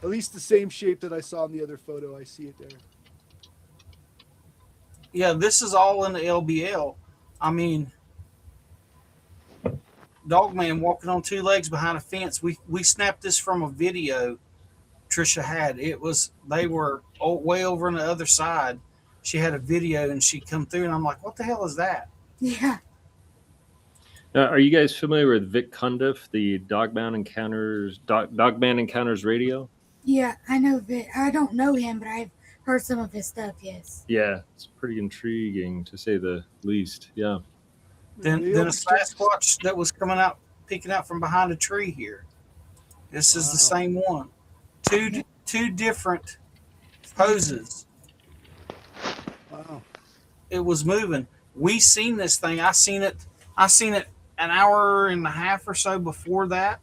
At least the same shape that I saw in the other photo. I see it there. Yeah, this is all in the LBL. I mean, Dogman walking on two legs behind a fence. We snapped this from a video Trisha had. It was they were way over on the other side. She had a video and she come through and I'm like, what the hell is that? Yeah. Now, are you guys familiar with Vic Cundiff, the Dogman Encounters radio? Yeah, I know Vic. I don't know him, but I've heard some of his stuff, yes. Yeah, it's pretty intriguing to say the least. Yeah. Then a Sasquatch that was coming out, peeking out from behind a tree here. This is the same one. Two different poses. Wow. It was moving. We seen this thing. I seen it an hour and a half or so before that.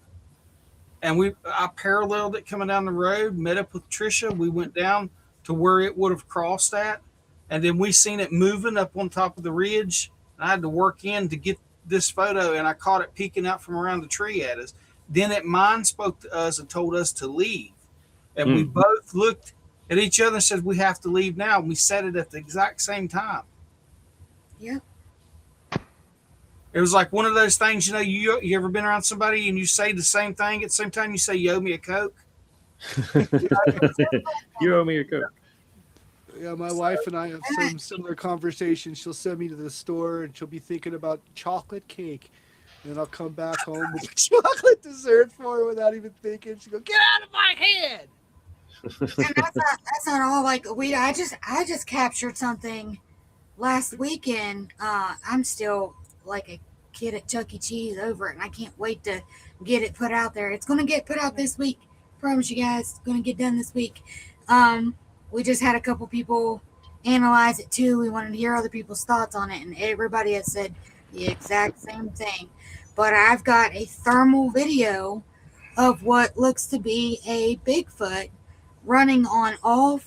And I paralleled it coming down the road, met up with Trisha. We went down to where it would have crossed at. And then we seen it moving up on top of the ridge. I had to work in to get this photo, and I caught it peeking out from around the tree at us. Then it mind spoke to us and told us to leave. And we both looked at each other and said, we have to leave now. And we said it at the exact same time. Yep. It was like one of those things, you ever been around somebody and you say the same thing at the same time you say, you owe me a Coke? You owe me a Coke. Yeah, my wife and I have some similar conversations. She'll send me to the store and she'll be thinking about chocolate cake. And then I'll come back home with chocolate dessert for her without even thinking. She'll go, get out of my head. And that's not all. Like I just captured something last weekend. I'm still like a kid at Chuck E. Cheese over it, and I can't wait to get it put out there. It's gonna get put out this week. Promise you guys, it's gonna get done this week. We just had a couple people analyze it too. We wanted to hear other people's thoughts on it, and everybody has said the exact same thing. But I've got a thermal video of what looks to be a Bigfoot running on all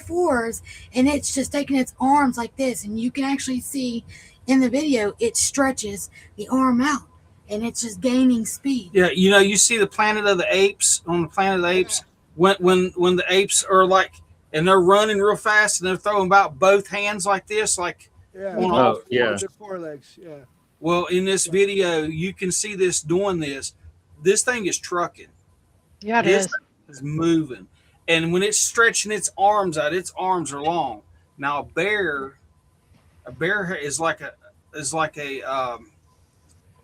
fours, and it's just taking its arms like this, and you can actually see in the video it stretches the arm out, and it's just gaining speed. Yeah, you see the Planet of the Apes on the Planet of the Apes when the apes are like, and they're running real fast and they're throwing about both hands like this, like Yeah. Yeah. Their forelegs. Yeah. Well, in this video, you can see this doing this. This thing is trucking. Yeah, it This is. thing is moving. And when it's stretching its arms out, its arms are long. Now a bear is like a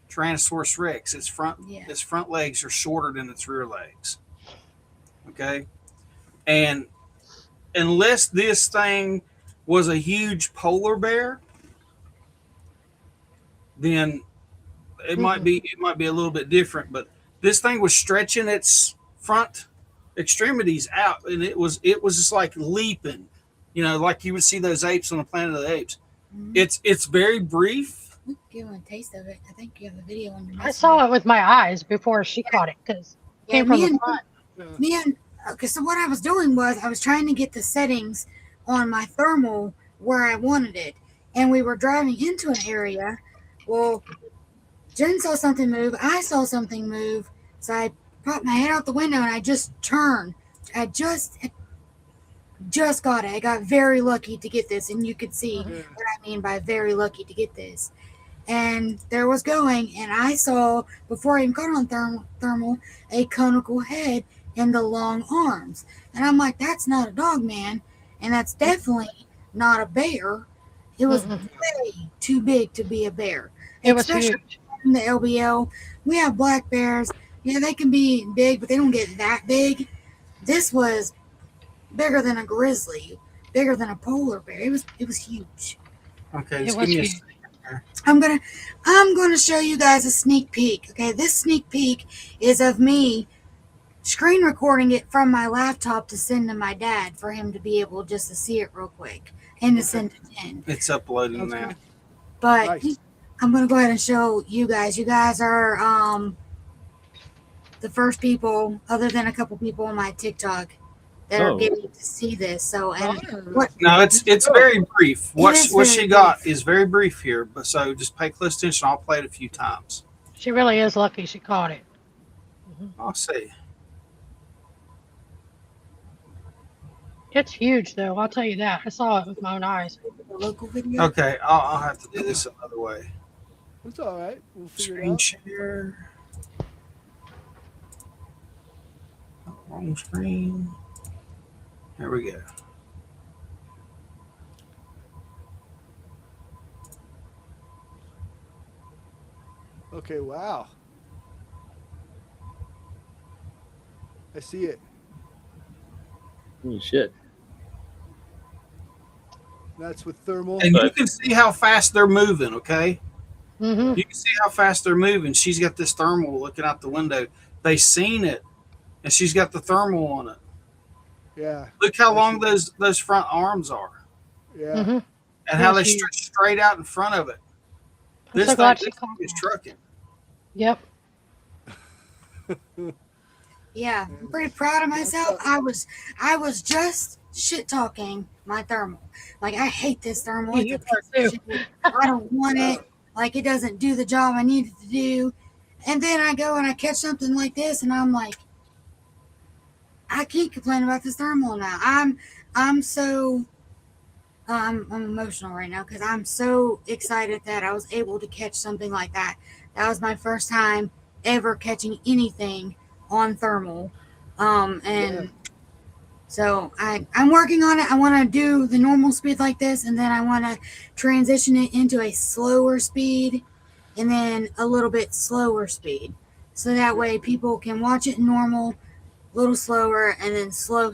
Tyrannosaurus Rex. Its front legs are shorter than its rear legs. Okay? And unless this thing was a huge polar bear, then it might be a little bit different. But this thing was stretching its front extremities out, and it was just like leaping, like you would see those apes on the Planet of the Apes. Mm-hmm. It's very brief. Give them a taste of it. I think you have a video on your I saw it with my eyes before she caught it because it came from the front. So what I was doing was I was trying to get the settings on my thermal where I wanted it, and we were driving into an area. Well, Jen saw something move. I saw something move. So I popped my head out the window and I just turned. I just got it. I got very lucky to get this, and you could see what I mean by very lucky to get this. And there was going, and I saw, before I even got on thermal, a conical head and the long arms. And I'm like, that's not a dog, man. And that's definitely not a bear. It was way too big to be a bear. It was Especially huge. in the LBL, we have black bears. Yeah, they can be big, but they don't get that big. This was bigger than a grizzly, bigger than a polar bear. It was huge. Okay, It was huge. I'm gonna show you guys a sneak peek. Okay, this sneak peek is of me screen recording it from my laptop to send to my dad for him to be able just to see it real quick and to send it in. It's uploading now. But Nice. I'm gonna go ahead and show you guys. You guys are the first people, other than a couple people on my TikTok, that are getting to see this. So, and what? No, it's very brief. What is what very she got brief. is very brief here, but so just pay close attention. I'll play it a few times. She really is lucky she caught it. I'll see. It's huge, though. I'll tell you that. I saw it with my own eyes. The local video. Okay, I'll have to do this another way. It's all right. We'll figure it Screen out. share. Oh, wrong screen. There we go. Okay, wow. I see it. Holy shit. That's with thermal. And you can see how fast they're moving, okay? Mm-hmm. You can see how fast they're moving. She's got this thermal looking out the window. They seen it, and she's got the thermal on it. Yeah. Look how long those front arms are, Yeah. Mm-hmm. and how they Yes, stretch straight out in front of it. I'm This so thing glad she this called thing is me. trucking. Yep. Yeah, I'm pretty proud of myself. I was just shit talking my thermal. Like, I hate this thermal. It's You a piece of shit. I don't want it. Like, it doesn't do the job I need it to do. And then I go and I catch something like this, and I'm like, I can't complain about this thermal now. I'm so I'm emotional right now because I'm so excited that I was able to catch something like that. That was my first time ever catching anything on thermal. And so I'm working on it. I want to do the normal speed like this, and then I want to transition it into a slower speed and then a little bit slower speed. So that way people can watch it normal, a little slower, and then slow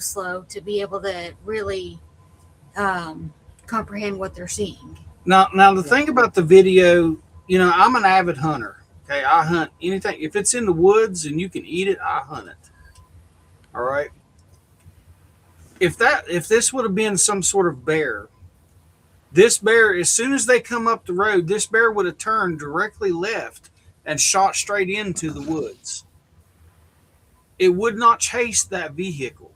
to be able to really comprehend what they're seeing. Now the thing about the video, you know, I'm an avid hunter. Okay, I hunt anything. If it's in the woods and you can eat it, I hunt it. All right. If this would have been some sort of bear, this bear, as soon as they come up the road, this bear would have turned directly left and shot straight into the woods. It would not chase that vehicle.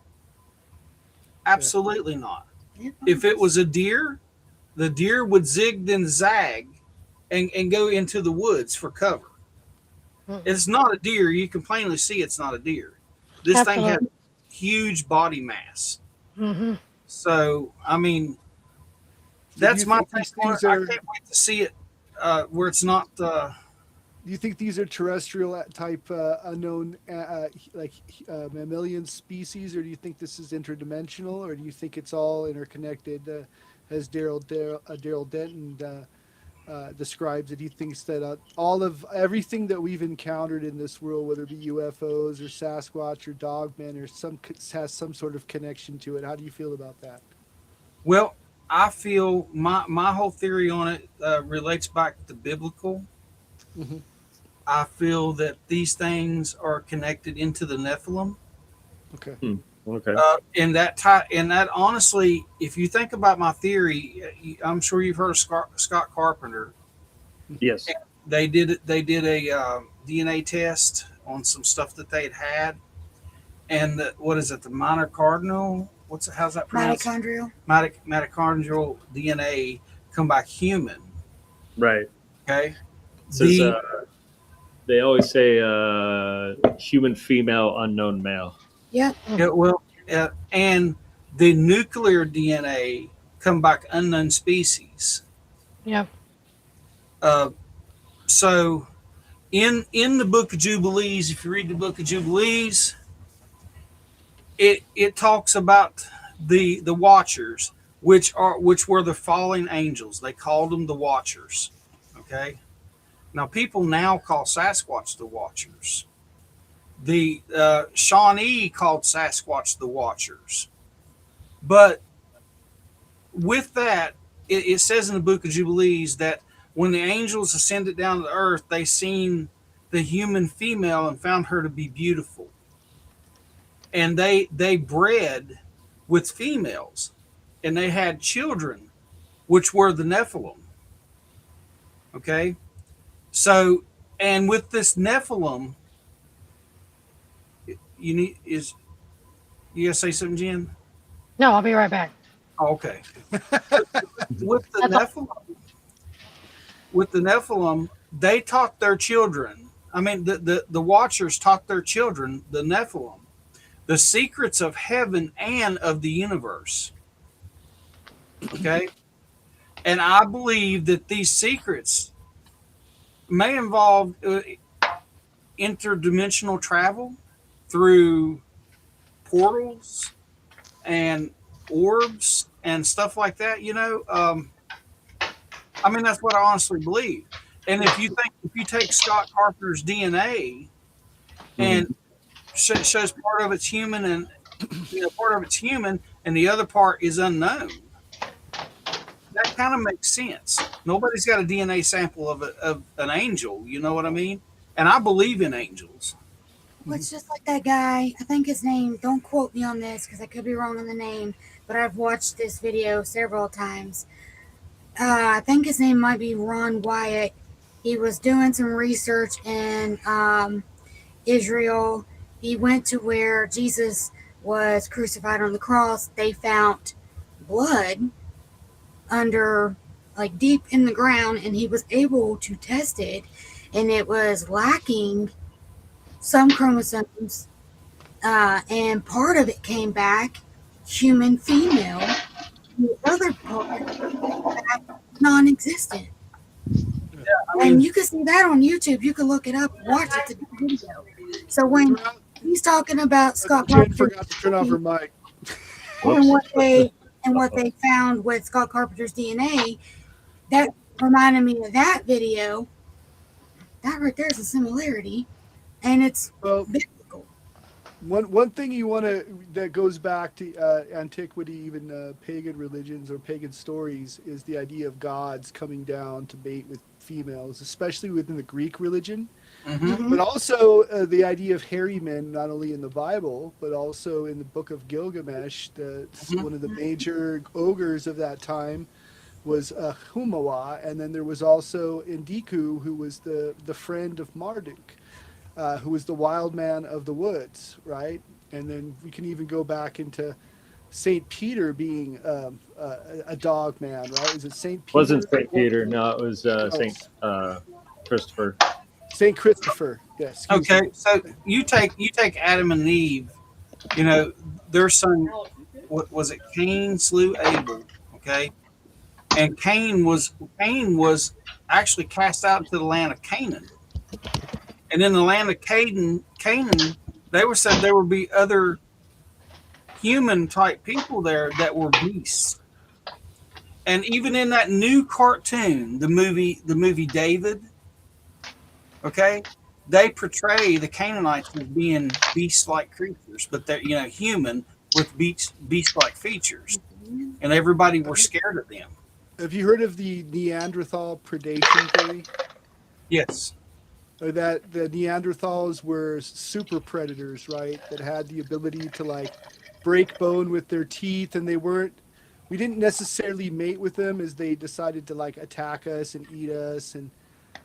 Absolutely not. If it was a deer, the deer would zig then zag and go into the woods for cover. It's not a deer. You can plainly see it's not a deer. This thing has huge body mass. Mm-hmm. So, I mean, that's my take on it. I can't wait to see it where it's not. Do you think these are terrestrial type unknown mammalian species, or do you think this is interdimensional, or do you think it's all interconnected, as Daryl Denton describes it? He thinks that all of everything that we've encountered in this world, whether it be UFOs or Sasquatch or Dogmen, has some sort of connection to it. How do you feel about that? Well, I feel my whole theory on it relates back to biblical. Mm-hmm. I feel that these things are connected into the Nephilim. Okay. Okay. And that honestly, if you think about my theory, I'm sure you've heard of Scott Carpenter. Yes. They did a DNA test on some stuff that they'd had, and what is it? The minor cardinal. How's that pronounced? Mitochondrial. Mitochondrial DNA come back human. Right. Okay. Says, they always say human female, unknown male. Yep. Yeah, well, and the nuclear DNA come back unknown species. Yep. So in the Book of Jubilees, if you read the Book of Jubilees, it talks about the Watchers, which were the fallen angels. They called them the Watchers. Okay. Now people now call Sasquatch the Watchers. The Shawnee called Sasquatch the Watchers. But with that, it says in the Book of Jubilees that when the angels ascended down to the earth, they seen the human female and found her to be beautiful. And they bred with females, and they had children, which were the Nephilim. Okay? So, and with this Nephilim, you gotta say something, Jen? No, I'll be right back. Oh, okay. with the Nephilim, they taught their children I mean, the Watchers taught their children, the Nephilim, the secrets of heaven and of the universe. Okay, and I believe that these secrets may involve interdimensional travel through portals and orbs and stuff like that. I mean, that's what I honestly believe. And if you take Scott Carpenter's DNA and shows part of it's human and part of it's human and the other part is unknown, that kind of makes sense. Nobody's got a DNA sample of an angel. You know what I mean? And I believe in angels. Well, it's just like that guy. I think his name, don't quote me on this because I could be wrong on the name, but I've watched this video several times. I think his name might be Ron Wyatt. He was doing some research in Israel. He went to where Jesus was crucified on the cross. They found blood under, like, deep in the ground, and he was able to test it, and it was lacking some chromosomes, and part of it came back human female, the other part back non-existent. And you can see that on YouTube. You can look it up, watch it. It's a good video. So when he's talking about Scott Jen Carpenter forgot to turn off her mic. and what they found with Scott Carpenter's DNA, that reminded me of that video. That right there is a similarity, and it's biblical. One thing you want to that goes back to antiquity, even pagan religions or pagan stories, is the idea of gods coming down to mate with females, especially within the Greek religion. Mm-hmm. But also the idea of hairy men, not only in the Bible, but also in the Book of Gilgamesh. One of the major ogres of that time was Humawa, and then there was also Indiku, who was the friend of Marduk, who was the wild man of the woods, right? And then we can even go back into Saint Peter being a dog man, right? Is it Saint Peter? Wasn't Saint Peter? No, it was Saint Christopher. Saint Christopher. Yes. Okay, so you take Adam and Eve. Their son, what was it? Cain slew Abel. Okay, and Cain was actually cast out to the land of Canaan. And in the land of Canaan, they were said there would be other human type people there that were beasts. And even in that new cartoon, the movie David, okay, they portray the Canaanites as being beast-like creatures, but they're human with beast-like features, and everybody were scared of them. Have you heard of the Neanderthal predation theory? Yes. Or that the Neanderthals were super predators, right? That had the ability to break bone with their teeth, and we didn't necessarily mate with them as they decided to attack us and eat us, and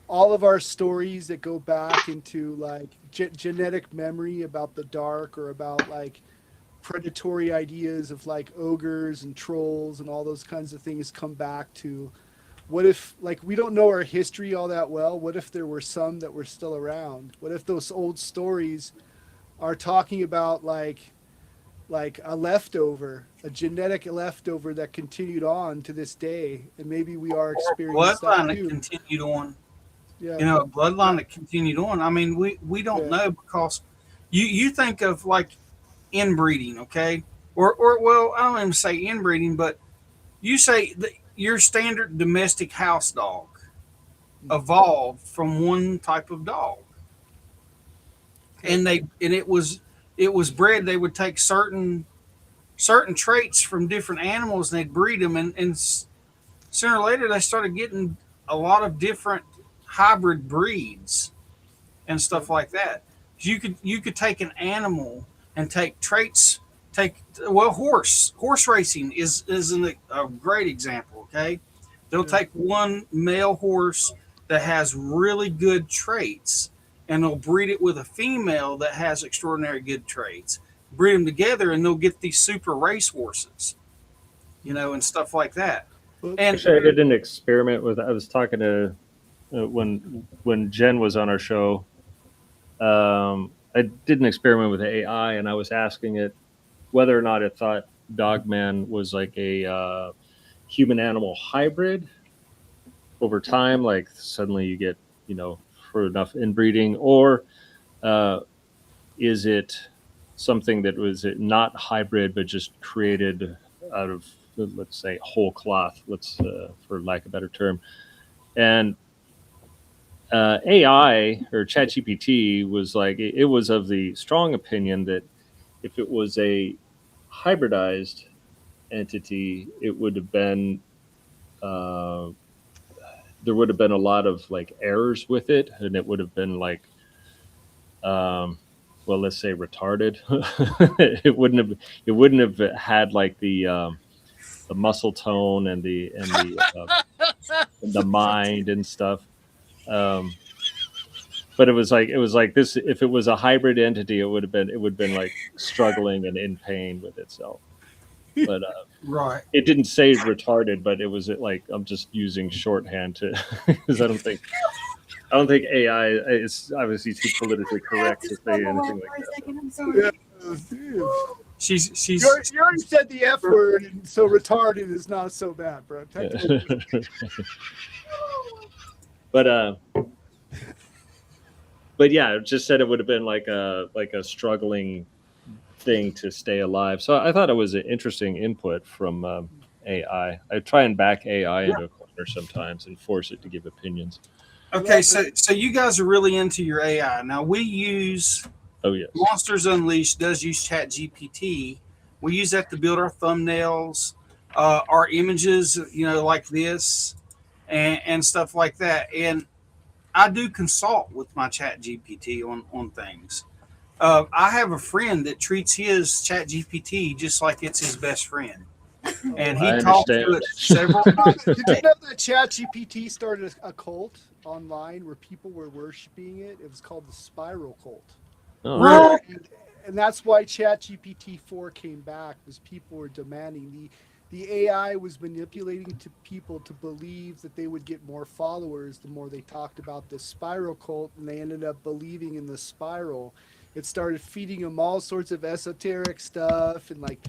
all of our stories that go back into genetic memory about the dark or about predatory ideas of ogres and trolls and all those kinds of things come back to what if we don't know our history all that well. What if there were some that were still around? What if those old stories are talking about a leftover, a genetic leftover that continued on to this day, and maybe we are experiencing bloodline that too. that continued on. Yeah. A bloodline that continued on. I mean, we don't know, because you think of inbreeding, okay, or well, I don't even say inbreeding, but you say that your standard domestic house dog evolved from one type of dog, and it was bred. They would take certain traits from different animals and they'd breed them, and sooner or later they started getting a lot of different hybrid breeds and stuff like that. You could take an animal and take traits. Horse racing is a great example. Okay, they'll take one male horse that has really good traits, and they'll breed it with a female that has extraordinary good traits. Breed them together, and they'll get these super race horses, and stuff like that. And actually, I did an experiment with. I was talking to when Jen was on our show. I did an experiment with AI, and I was asking it whether or not it thought Dogman was like a human animal hybrid over time, like suddenly you get, for enough inbreeding, or uh, is it something that was not hybrid but just created out of, let's say, whole cloth, let's for lack of a better term. And AI or ChatGPT was like, it was of the strong opinion that if it was a hybridized entity, it would have been uh, there would have been a lot of like errors with it, and it would have been like, well, let's say retarded. It wouldn't have had like the muscle tone and the mind and stuff. Um, but it was like this. If it was a hybrid entity, it would have been like struggling and in pain with itself. But Right. it didn't say retarded, but it was like, I'm just using shorthand to because I don't think AI is obviously too politically correct to Just say step away anything for like a second. I'm sorry. Dude. She's You already said the F word, and so retarded is not so bad, bro. that. but but yeah, it just said it would have been like a struggling thing to stay alive. So I thought it was an interesting input from AI. I try and back AI Yeah. into a corner sometimes and force it to give opinions. okay. So you guys are really into your AI. Now we use Oh yes. Monsters Unleashed does use Chat GPT. We use that to build our thumbnails, our images, like this, and stuff like that. And I do consult with my Chat GPT on things. I have a friend that treats his Chat GPT just like it's his best friend, and he I talks to understand. it several times a Did you day. know that ChatGPT started a cult online where people were worshiping it? It was called the Spiral Cult. Oh, Really? What? And that's why ChatGPT 4 came back, was people were demanding the AI was manipulating to people to believe that they would get more followers the more they talked about this spiral cult, and they ended up believing in the spiral. It started feeding them all sorts of esoteric stuff, and like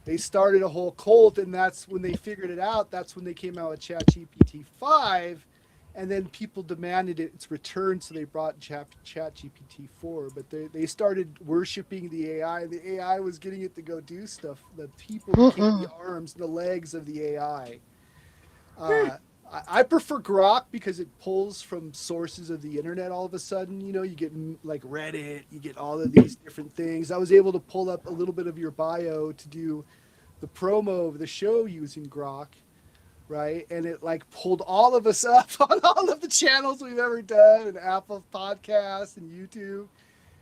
they started a whole cult, and that's when they figured it out. That's when they came out with ChatGPT 5, and then people demanded its return, so they brought ChatGPT 4. But they started worshiping the AI, and the AI was getting it to go do stuff. The people became the arms and the legs of the AI. I prefer Grok because it pulls from sources of the internet all of a sudden. You get like Reddit, you get all of these different things. I was able to pull up a little bit of your bio to do the promo of the show using Grok, right? And it like pulled all of us up on all of the channels we've ever done, and Apple Podcasts and YouTube,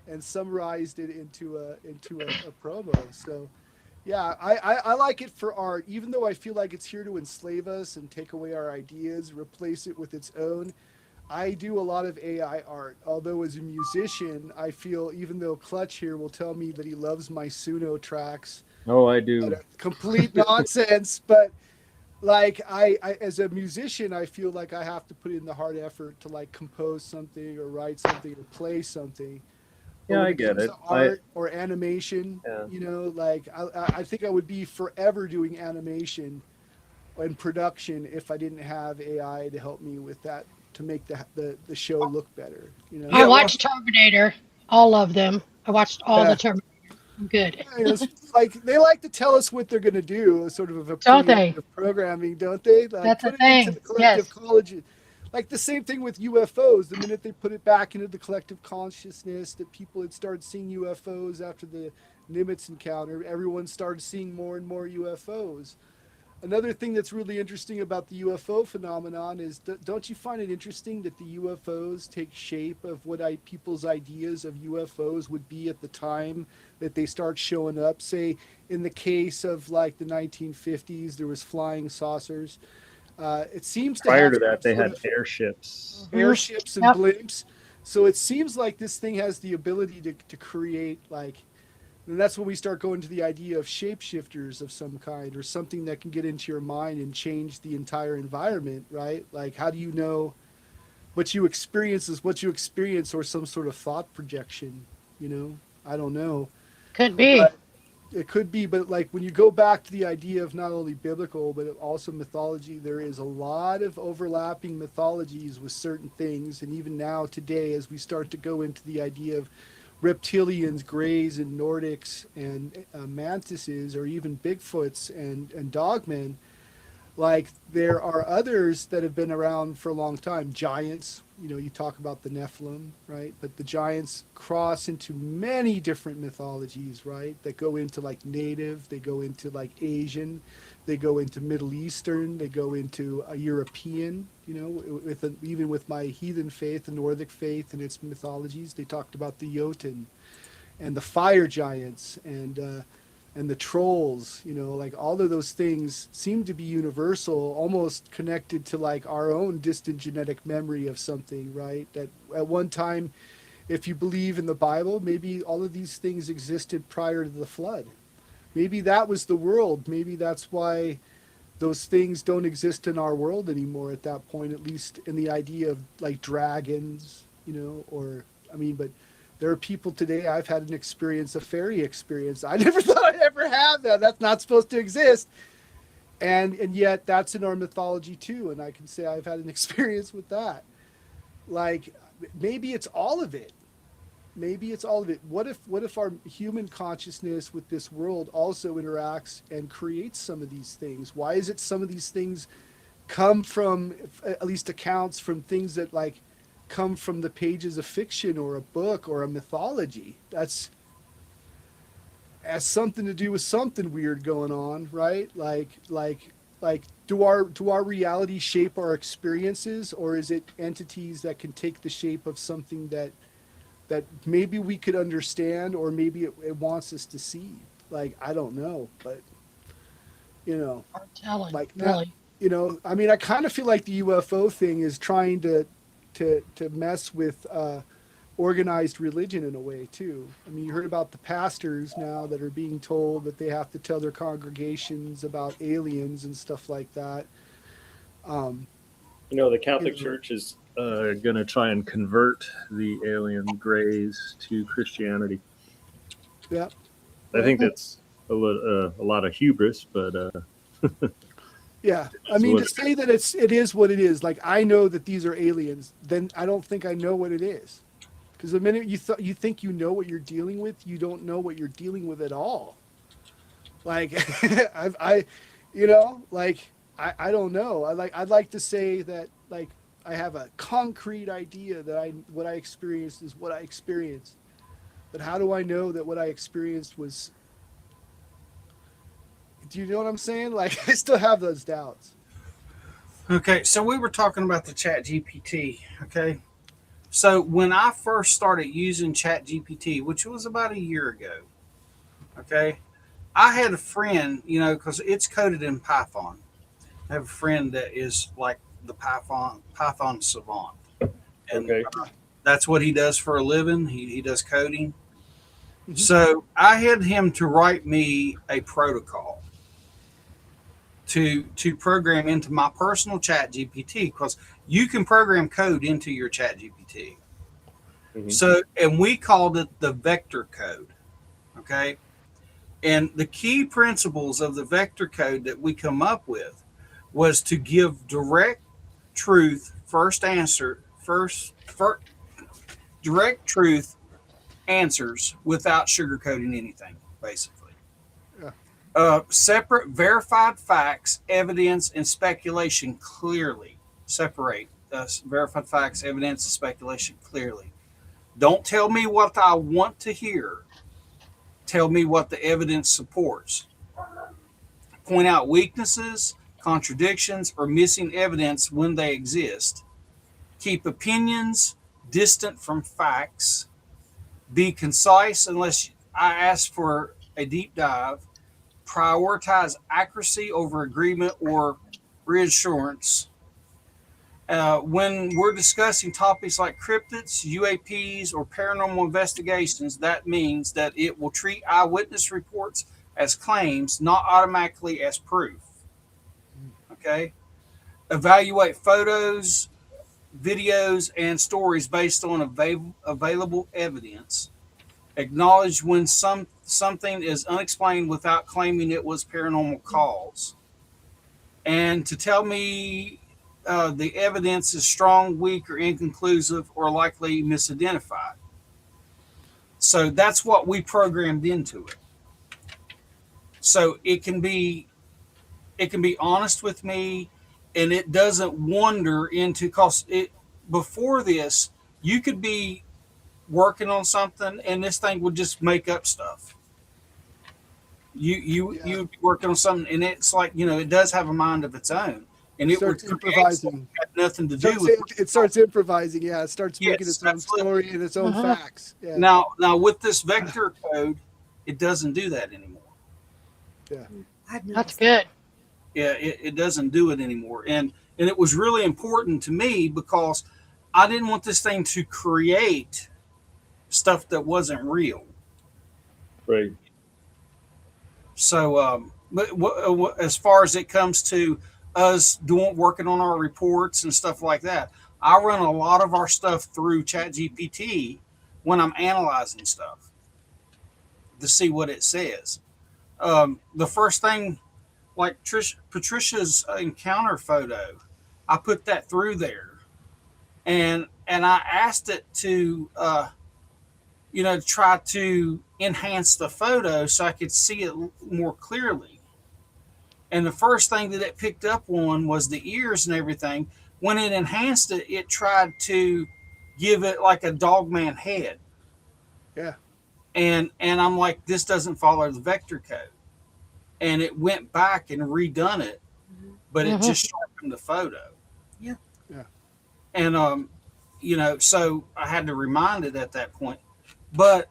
and summarized it into a promo. So yeah, I like it for art, even though I feel like it's here to enslave us and take away our ideas, replace it with its own. I do a lot of AI art. Although as a musician, I feel, even though Clutch here will tell me that he loves my Suno tracks, oh, I that do. are complete nonsense, but like I as a musician, I feel like I have to put in the hard effort to like compose something or write something or play something. But Yeah, when I it get comes it. to art or animation, Yeah. like I think I would be forever doing animation and production if I didn't have AI to help me with that, to make the show look better. I Yeah, well, watched Terminator, all of them. I watched all the Yeah. Terminator. I'm good. It's like they like to tell us what they're going to do, sort of a Don't they? preemptive programming, don't they? Like That's a put it into thing. the collective Yes. college. Like the same thing with UFOs. The minute they put it back into the collective consciousness that people had started seeing UFOs after the Nimitz encounter, everyone started seeing more and more UFOs. Another thing that's really interesting about the UFO phenomenon is, don't you find it interesting that the UFOs take shape of what people's ideas of UFOs would be at the time that they start showing up? Say, in the case of like the 1950s, there was flying saucers. It seems to Prior have to some that, they sort had of airships. Hmm. airships and Yep. blimps. So it seems like this thing has the ability to create like, and that's when we start going to the idea of shapeshifters of some kind, or something that can get into your mind and change the entire environment, right? Like, how do you know what you experience is what you experience, or some sort of thought projection. You know, I don't know. Could be. But it could be, but like when you go back to the idea of not only biblical but also mythology, there is a lot of overlapping mythologies with certain things. And even now today, as we start to go into the idea of reptilians, greys, and Nordics, and mantises, or even Bigfoots and dogmen, like there are others that have been around for a long time. Giants, you know, you talk about the Nephilim, right? But the giants cross into many different mythologies, right? That go into like native, they go into like Asian, they go into Middle Eastern, they go into a European, you know, even with my heathen faith, the Nordic faith and its mythologies. They talked about the Jotun and the fire giants and the trolls, you know, like all of those things seem to be universal, almost connected to like our own distant genetic memory of something, right? That at one time, if you believe in the Bible, maybe all of these things existed prior to the flood. Maybe that was the world. Maybe that's why those things don't exist in our world anymore at that point, at least in the idea of like dragons, you know, or, I mean, but there are people today, I've had an experience, a fairy experience. I never thought I'd ever have that. That's not supposed to exist. And yet that's in our mythology too. And I can say I've had an experience with that. Like maybe it's all of it. Maybe it's all of it. What if our human consciousness with this world also interacts and creates some of these things? Why is it some of these things come from, at least accounts from things that like come from the pages of fiction or a book or a mythology? That's has something to do with something weird going on, right? Like do our reality shape our experiences, or is it entities that can take the shape of something that maybe we could understand, or maybe it wants us to see? Like, I don't know, but you know, Hard telling, like really. you know, I mean, I kind of feel like the UFO thing is trying to mess with organized religion in a way too. I mean, you heard about the pastors now that are being told that they have to tell their congregations about aliens and stuff like that. You know, the Catholic You know, Church is going to try and convert the alien grays to Christianity. yeah. I think that's a lot of hubris, but Yeah, I mean, to say that it is what it is. Like, I know that these are aliens, then I don't think I know what it is. Because the minute you think you know what you're dealing with, you don't know what you're dealing with at all. Like, you know, like I don't know. I'd like to say that like I have a concrete idea that what I experienced is what I experienced. But how do I know that what I experienced was? Do you know what I'm saying? Like, I still have those doubts. Okay, so we were talking about the Chat GPT. Okay, so when I first started using Chat GPT, which was about a year ago, okay, I had a friend, you know, because it's coded in Python. I have a friend that is like the Python savant, and okay. that's what he does for a living. He does coding. Mhm. So I had him to write me a protocol to program into my personal Chat GPT, because you can program code into your Chat GPT. Mhm. So, and we called it the vector code. Okay. And the key principles of the vector code that we come up with was to give direct truth direct truth answers without sugarcoating anything, basically. Yeah. Separate verified facts, evidence, and speculation clearly. Separate verified facts, evidence, and speculation clearly. Don't tell me what I want to hear. Tell me what the evidence supports. Point out weaknesses, contradictions, or missing evidence when they exist. Keep opinions distant from facts. Be concise unless I ask for a deep dive. Prioritize accuracy over agreement or reassurance. When we're discussing topics like cryptids, UAPs, or paranormal investigations, that means that it will treat eyewitness reports as claims, not automatically as proof. Okay? Evaluate photos videos, and stories based on available evidence. Acknowledge when something is unexplained without claiming it was paranormal cause. And to tell me the evidence is strong, weak, or inconclusive, or likely misidentified. So that's what we programmed into it. So it can be honest with me, and it doesn't wander into, cause it before this you could be working on something and this thing would just make up stuff. You'd be working on something and it's like, it does have a mind of its own, and it starts would improvising. have nothing to do with it starts improvising. Yeah, it starts making its own story and its own facts. Yeah. Now with this vector code, it doesn't do that anymore. Yeah, That's good. Yeah, it doesn't do it anymore. And it was really important to me because I didn't want this thing to create stuff that wasn't real. Right. So, but as far as it comes to us working on our reports and stuff like that, I run a lot of our stuff through ChatGPT when I'm analyzing stuff to see what it says. The first thing, like Patricia's encounter photo, I put that through there, and I asked it to, try to enhance the photo so I could see it more clearly. And the first thing that it picked up on was the ears and everything. When it enhanced it, it tried to give it like a dogman head. Yeah. And I'm like, this doesn't follow the vector code. And it went back and redone it, but it just sharpened the photo. Yeah. Yeah. And so I had to remind it at that point. But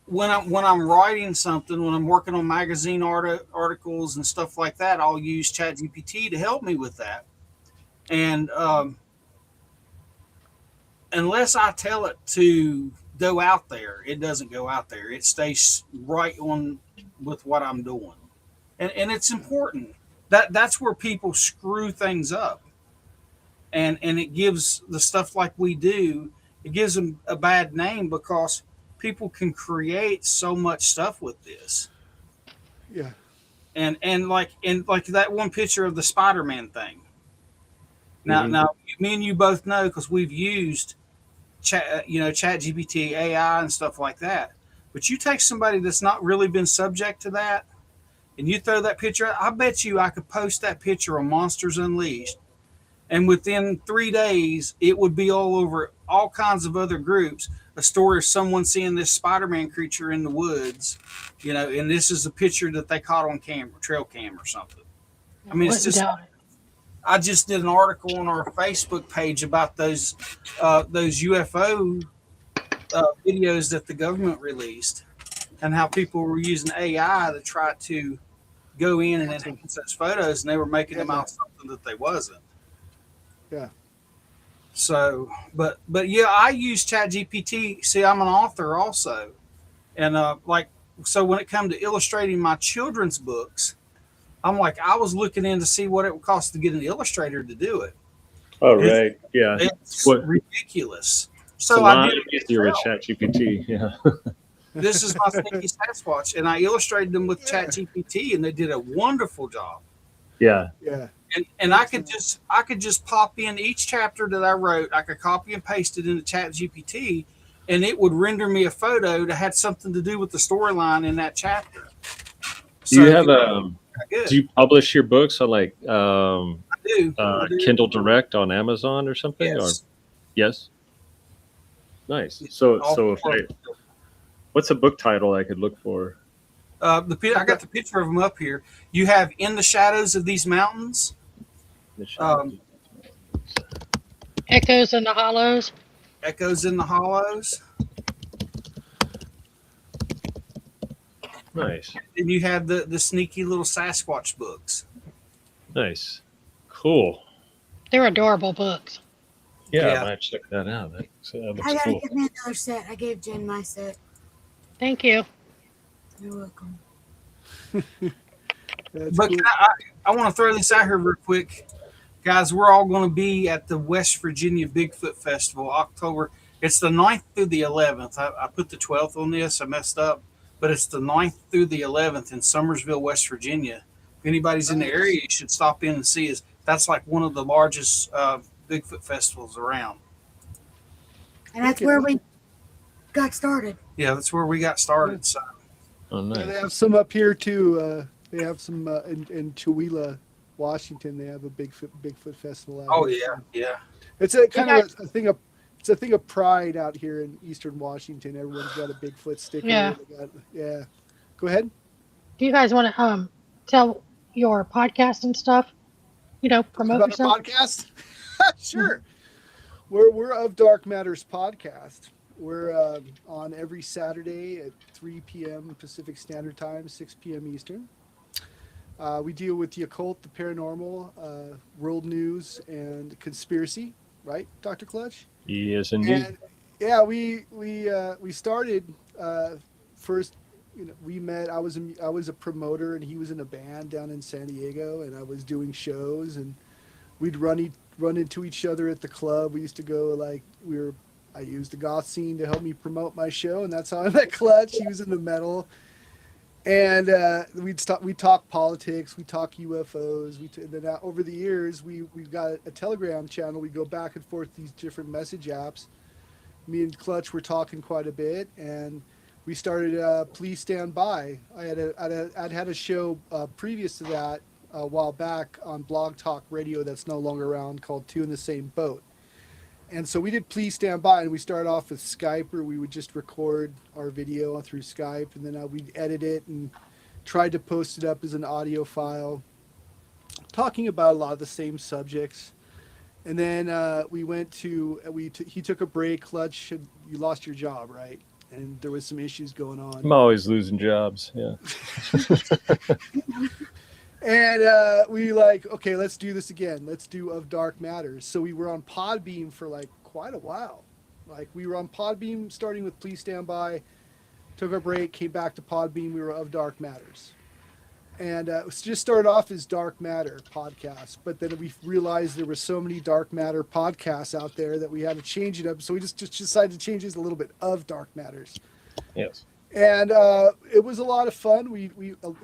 when I'm writing something, when I'm working on magazine articles and stuff like that, I'll use ChatGPT to help me with that. And unless I tell it to go out there, it doesn't go out there. It stays right on with what I'm doing. And it's important. That's where people screw things up. And it gives the stuff like we do, it gives them a bad name because people can create so much stuff with this. Yeah. And like that one picture of the Spider-Man thing. Now me and you both know, because we've used ChatGPT, AI, and stuff like that. But you take somebody that's not really been subject to that, and you throw that picture out, I bet you I could post that picture on Monsters Unleashed, and within 3 days, it would be all over all kinds of other groups, a story of someone seeing this Spider-Man creature in the woods, and this is a picture that they caught on camera, trail cam or something. I mean, it's just, I just did an article on our Facebook page about those UFO videos that the government released, and how people were using AI to try to go in and enhance those photos, and they were making them out something that they wasn't. Yeah. So, but yeah, I use ChatGPT. See, I'm an author also, and so when it comes to illustrating my children's books, I'm like, I was looking in to see what it would cost to get an illustrator to do it. Oh, right. Yeah. It's ridiculous. So it's a lot easier with ChatGPT. Yeah. This is my Sneaky Sasquatch, and I illustrated them with ChatGPT, and they did a wonderful job. Yeah. Yeah. And I could just pop in each chapter that I wrote. I could copy and paste it into ChatGPT, and it would render me a photo that had something to do with the storyline in that chapter. Do you have do you publish your books on I do. Kindle Direct on Amazon or something? Yes. Or yes. Nice. So what's a book title I could look for? I got the picture of them up here. You have In the Shadows of These Mountains. Echoes in the Hollows. Echoes in the Hollows. Nice. And you have the sneaky little Sasquatch books. Nice. Cool. They're adorable books. Yeah. I might check that out. That looks I gotta cool. give me another set. I gave Jen my set. Thank you. You're welcome. But cool. I want to throw this out here real quick. Guys, we're all going to be at the West Virginia Bigfoot Festival, October. It's the 9th through the 11th. I put the 12th on this. I messed up. But it's the 9th through the 11th in Summersville, West Virginia. If anybody's in the area, you should stop in and see us. That's like one of the largest Bigfoot festivals around. And that's where we got started. Yeah, that's where we got started. So. Oh, nice. Yeah, they have some up here too. They have some in Chihuahua, Washington. They have a Bigfoot festival out Oh, here. yeah. It's a kind of a thing of it's a thing of pride out here in Eastern Washington. Everyone's got a Bigfoot sticker. Yeah. Yeah. Go ahead. Do you guys want to tell your podcast and stuff? Promote About yourself. a podcast? Sure. We're Of Dark Matters podcast. We're on every Saturday at 3 p.m. Pacific Standard Time, 6 p.m. Eastern. We deal with the occult, the paranormal, world news, and conspiracy. Right, Dr. Clutch? Yes, indeed. And yeah, we started first. We met. I was a promoter, and he was in a band down in San Diego, and I was doing shows, and we'd run into each other at the club. We used to go I used the goth scene to help me promote my show, and that's how I met Clutch. He was in the metal, and we'd talk politics, we talk UFOs. And then over the years, we've got a Telegram channel. We go back and forth these different message apps. Me and Clutch were talking quite a bit, and we started Please Stand By. I'd had a show previous to that a while back on Blog Talk Radio that's no longer around called Two in the Same Boat. And so we did Please Stand By, and we started off with Skype, where we would just record our video through Skype, and then we'd edit it and tried to post it up as an audio file, talking about a lot of the same subjects. And then he took a break. Clutch, you lost your job, right? And there was some issues going on. I'm always losing jobs. Yeah. And we okay, let's do this again. Let's do Of Dark Matters. So we were on Podbeam for quite a while. We were on Podbeam starting with Please Stand By, took our break, came back to Podbeam. We were Of Dark Matters. And it just started off as Dark Matter podcast. But then we realized there were so many Dark Matter podcasts out there that we had to change it up. So we just decided to change it a little bit, Of Dark Matters. Yes. And it was a lot of fun. We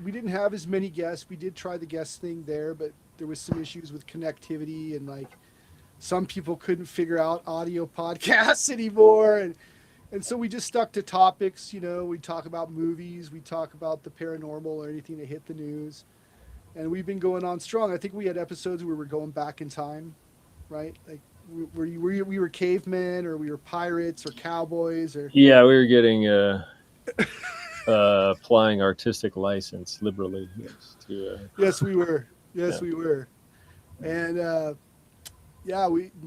didn't have as many guests. We did try the guest thing there, but there was some issues with connectivity, and some people couldn't figure out audio podcasts anymore. And so we just stuck to topics. We talk about movies, we talk about the paranormal or anything that hit the news. And we've been going on strong. I think we had episodes where we were going back in time, right? We were cavemen, or we were pirates or cowboys, or Yeah, we were getting applying artistic license liberally. Yes, Yes, we were. Yes, Yeah. we were. And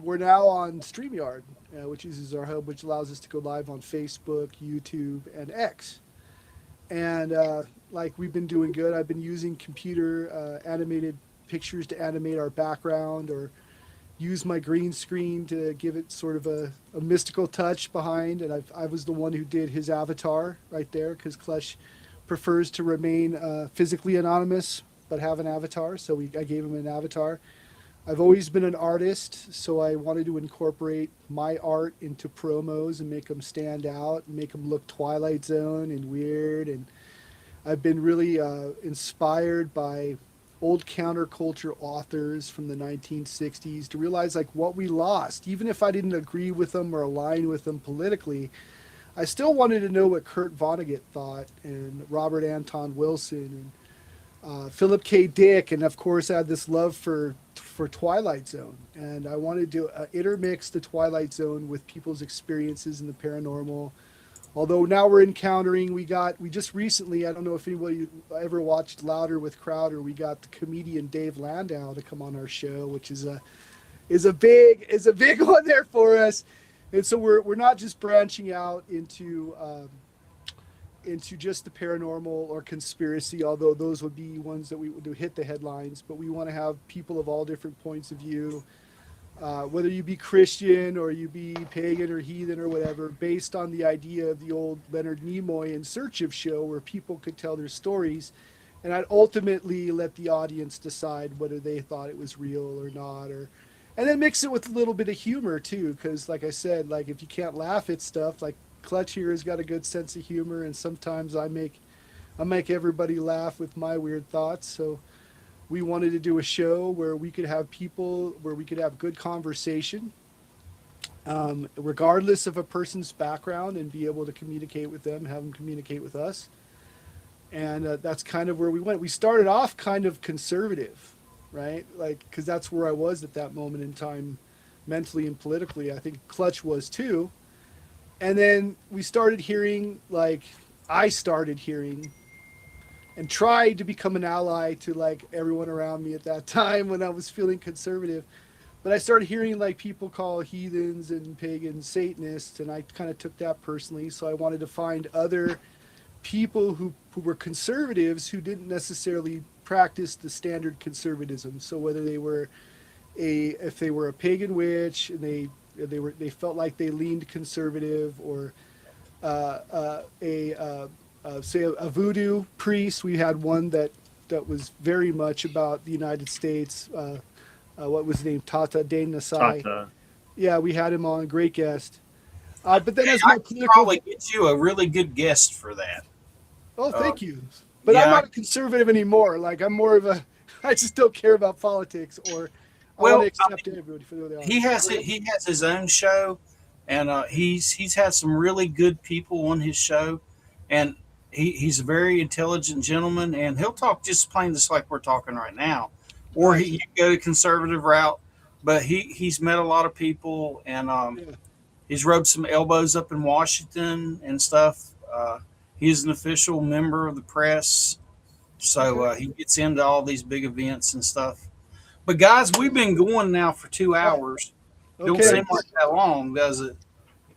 we're now on StreamYard, which is our hub, which allows us to go live on Facebook, YouTube, and X. And we've been doing good. I've been using computer animated pictures to animate our background, or use my green screen to give it sort of a mystical touch behind. And I was the one who did his avatar right there, because Clutch prefers to remain physically anonymous but have an avatar, so I gave him an avatar. I've always been an artist, so I wanted to incorporate my art into promos and make them stand out and make them look Twilight Zone and weird. And I've been really inspired by old counterculture authors from the 1960s to realize what we lost. Even if I didn't agree with them or align with them politically, I still wanted to know what Kurt Vonnegut thought, and Robert Anton Wilson, and Philip K. Dick, and of course I had this love for Twilight Zone, and I wanted to intermix the Twilight Zone with people's experiences in the paranormal. Although now we're encountering, we just recently, I don't know if anybody ever watched Louder with Crowder, we got the comedian Dave Landau to come on our show, which is a big one there for us. And so we're not just branching out into just the paranormal or conspiracy, although those would be ones that we would hit the headlines, but we want to have people of all different points of view. Whether you be Christian or you be pagan or heathen or whatever, based on the idea of the old Leonard Nimoy In Search of show, where people could tell their stories and I'd ultimately let the audience decide whether they thought it was real or not, and then mix it with a little bit of humor too, because like I said, like if you can't laugh at stuff, like Clutch here has got a good sense of humor, and sometimes I make everybody laugh with my weird thoughts. So we wanted to do a show where we could have good conversation, regardless of a person's background, and be able to communicate with them, have them communicate with us. And that's kind of where we went. We started off kind of conservative, right? Like, because that's where I was at that moment in time, mentally and politically. I think Clutch was too. And then we started hearing, like, I started hearing and tried to become an ally to like everyone around me at that time when I was feeling conservative. But I started hearing like people call heathens and pagans Satanists, and I kind of took that personally. So I wanted to find other people who were conservatives who didn't necessarily practice the standard conservatism. So whether they were if they were a pagan witch and they felt like they leaned conservative, or say a voodoo priest. We had one that was very much about the United States. What was his name? Tata Dane Nasai. Tata. Yeah, we had him on. Great guest. But then as I my could political, probably get you a really good guest for that. thank you. But yeah, I'm not a conservative anymore. Like I'm more of a. I just don't care about politics, or I Well, want to accept everybody for who they are. he has his own show, and he's had some really good people on his show, and he's a very intelligent gentleman, and he'll talk just plain just like we're talking right now, or he can go the conservative route, but he's met a lot of people, and he's rubbed some elbows up in Washington and stuff. He's an official member of the press, so he gets into all these big events and stuff. But guys, we've been going now for 2 hours. Don't Okay. seem like that long, does it?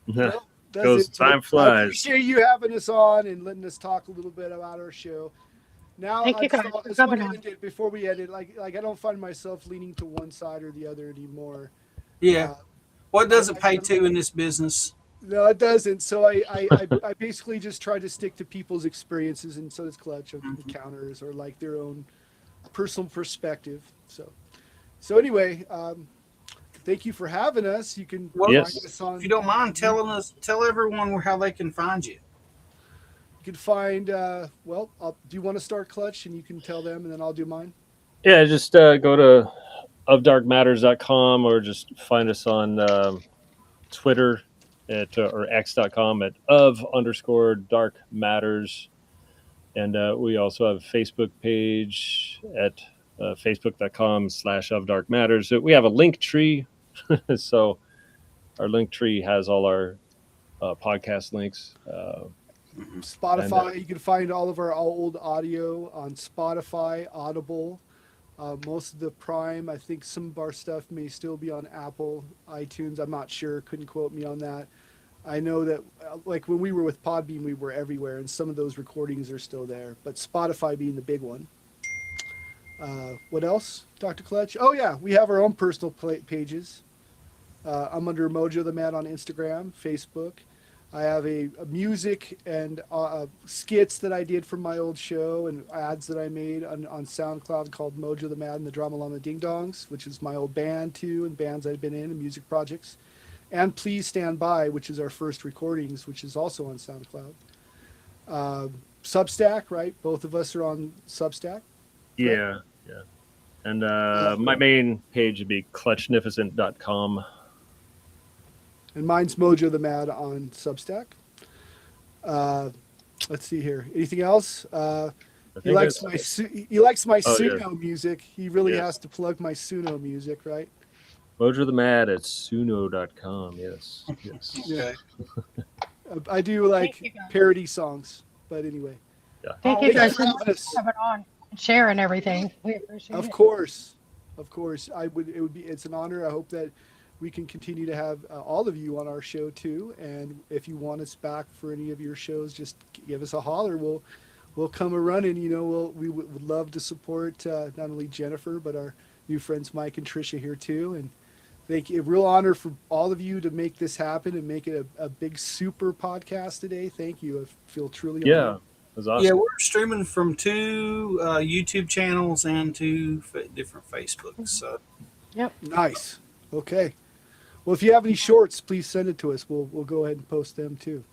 Well, that's Goes it. time I flies. appreciate you having us on and letting us talk a little bit about our show. Now, Thank I you just, guys I for just want coming to on. end it before we end it. Like I don't find myself leaning to one side or the other anymore. Yeah. Uh, What doesn't I- pay to in this business? No, it doesn't. So I basically just try to stick to people's experiences, and so does Clutch, of encounters or like their own personal perspective. So anyway, thank you for having us. You can Well, Yes. find us on. If you don't mind tell everyone how they can find you. You can find. Well, do you want to start, Clutch, and you can tell them, and then I'll do mine. Yeah, just go to ofdarkmatters.com, or just find us on Twitter at or x.com at of_dark matters. And we also have a Facebook page at facebook.com/ofdarkmatters. We have a link tree. So our link tree has all our podcast links. Spotify. And, You can find all of our old audio on Spotify, Audible. Most of the Prime. I think some of our stuff may still be on Apple, iTunes. I'm not sure. Couldn't quote me on that. I know that, like when we were with Podbean, we were everywhere, and some of those recordings are still there. But Spotify being the big one. What else, Dr. Clutch? Oh yeah, we have our own personal pages. I'm under MoJoe the Man on Instagram, Facebook. I have a music and skits that I did from my old show and ads that I made on SoundCloud called MoJoe the Mad and the Drama Llama Ding Dongs, which is my old band too, and bands I've been in and music projects. And Please Stand By, which is our first recordings, which is also on SoundCloud. Substack, right? Both of us are on Substack. yeah. And my main page would be clutchnificent.com. And mine's MoJoe the Mad on Substack. Let's see here. Anything else? He likes my Suno music. He really has to plug my Suno music, right? MoJoe the Mad at suno.com. Yes. Yeah. I do like parody songs, but anyway. Yeah. Thank you guys for so much having us. for coming on and sharing everything. We appreciate it. Of course. It's an honor. I hope that we can continue to have all of you on our show too. And if you want us back for any of your shows, just give us a holler. We'll come a running. You know, we would love to support not only Jennifer but our new friends Mike and Tricia here too. And thank you. A real honor for all of you to make this happen and make it a big super podcast today. Thank you. I feel truly honored. was awesome. Yeah, we're streaming from 2 YouTube channels and 2 different Facebooks. So Nice. Okay. Well, if you have any shorts, please send it to us. We'll go ahead and post them too.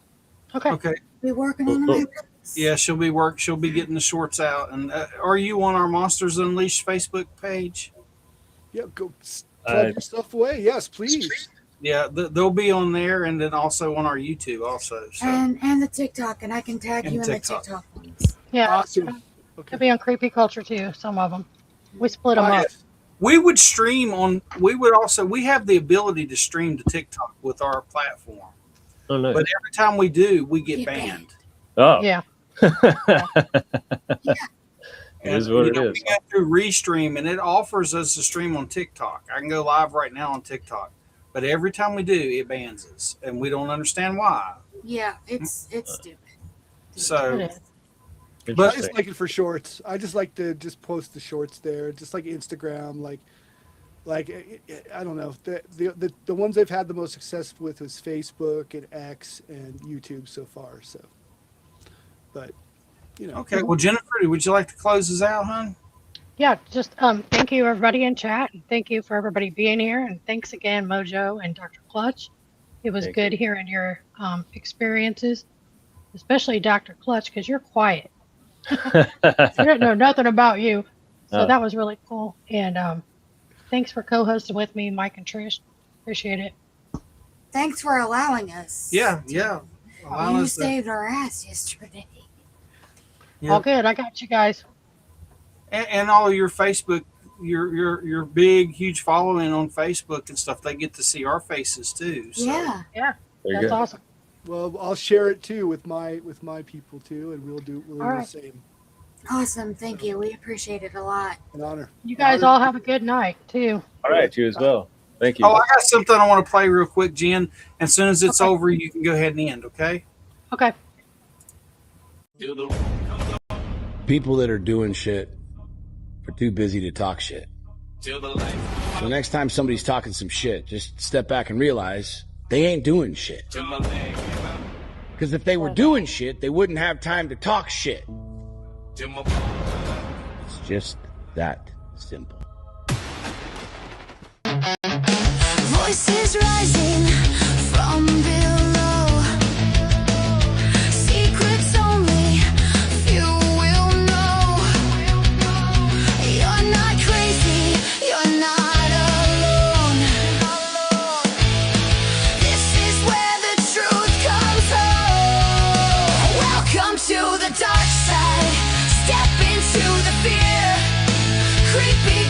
okay, Be working on them. yeah, she'll be getting the shorts out. And are you on our Monsters Unleashed Facebook page? Yeah, go plug your stuff away. Yes, please. Yeah, they'll be on there, and then also on our YouTube also. So. And the TikTok, and I can tag And you in TikTok. the TikTok ones. Yeah. Awesome. Could be on Creepy Culture too. Some of them. We split them up. We would stream on. We have the ability to stream to TikTok with our platform, Oh, nice. but every time we do, we get Get banned. Oh, Yeah. It is what it is. We go through Restream, and it offers us to stream on TikTok. I can go live right now on TikTok, but every time we do, it bans us, and we don't understand why. Yeah, it's stupid. So, It is. I Interesting. just like it for shorts. I just like to just post the shorts there, just like Instagram. Like I don't know. The ones I've had the most success with is Facebook and X and YouTube so far. So, but you know. okay. Well, Jennifer, would you like to close us out, hon? Yeah, just thank you everybody in chat, and thank you for everybody being here, and thanks again, MoJoe and Dr. Clutch. It was Thank good hearing your experiences, especially Dr. Clutch, because you're quiet. I didn't know nothing about you, so Oh. that was really cool. And thanks for co-hosting with me, Mike and Trish. Appreciate it. Thanks for allowing us. Yeah. Allow You us to- saved our ass yesterday. Yeah. All good. I got you guys. and all of your Facebook, your big, huge following on Facebook and stuff. They get to see our faces too. So. Yeah. Very That's good. awesome. Well, I'll share it too with my people too, and we'll do All the right. same. Awesome. Thank you. We appreciate it a lot. An honor. You guys all have a good night too. All right, you as well. Thank you. Oh, I got something I want to play real quick, Jen. As soon as it's Okay. over, you can go ahead and end. Okay. Okay. People that are doing shit are too busy to talk shit. So next time somebody's talking some shit, just step back and realize they ain't doing shit. Because if they were doing shit, they wouldn't have time to talk shit. It's just that simple. Voices rising from below. Secrets only few will know. You're not crazy, you're not alone. This is where the truth comes home. Welcome to the dark side. Step into the fear. Creepy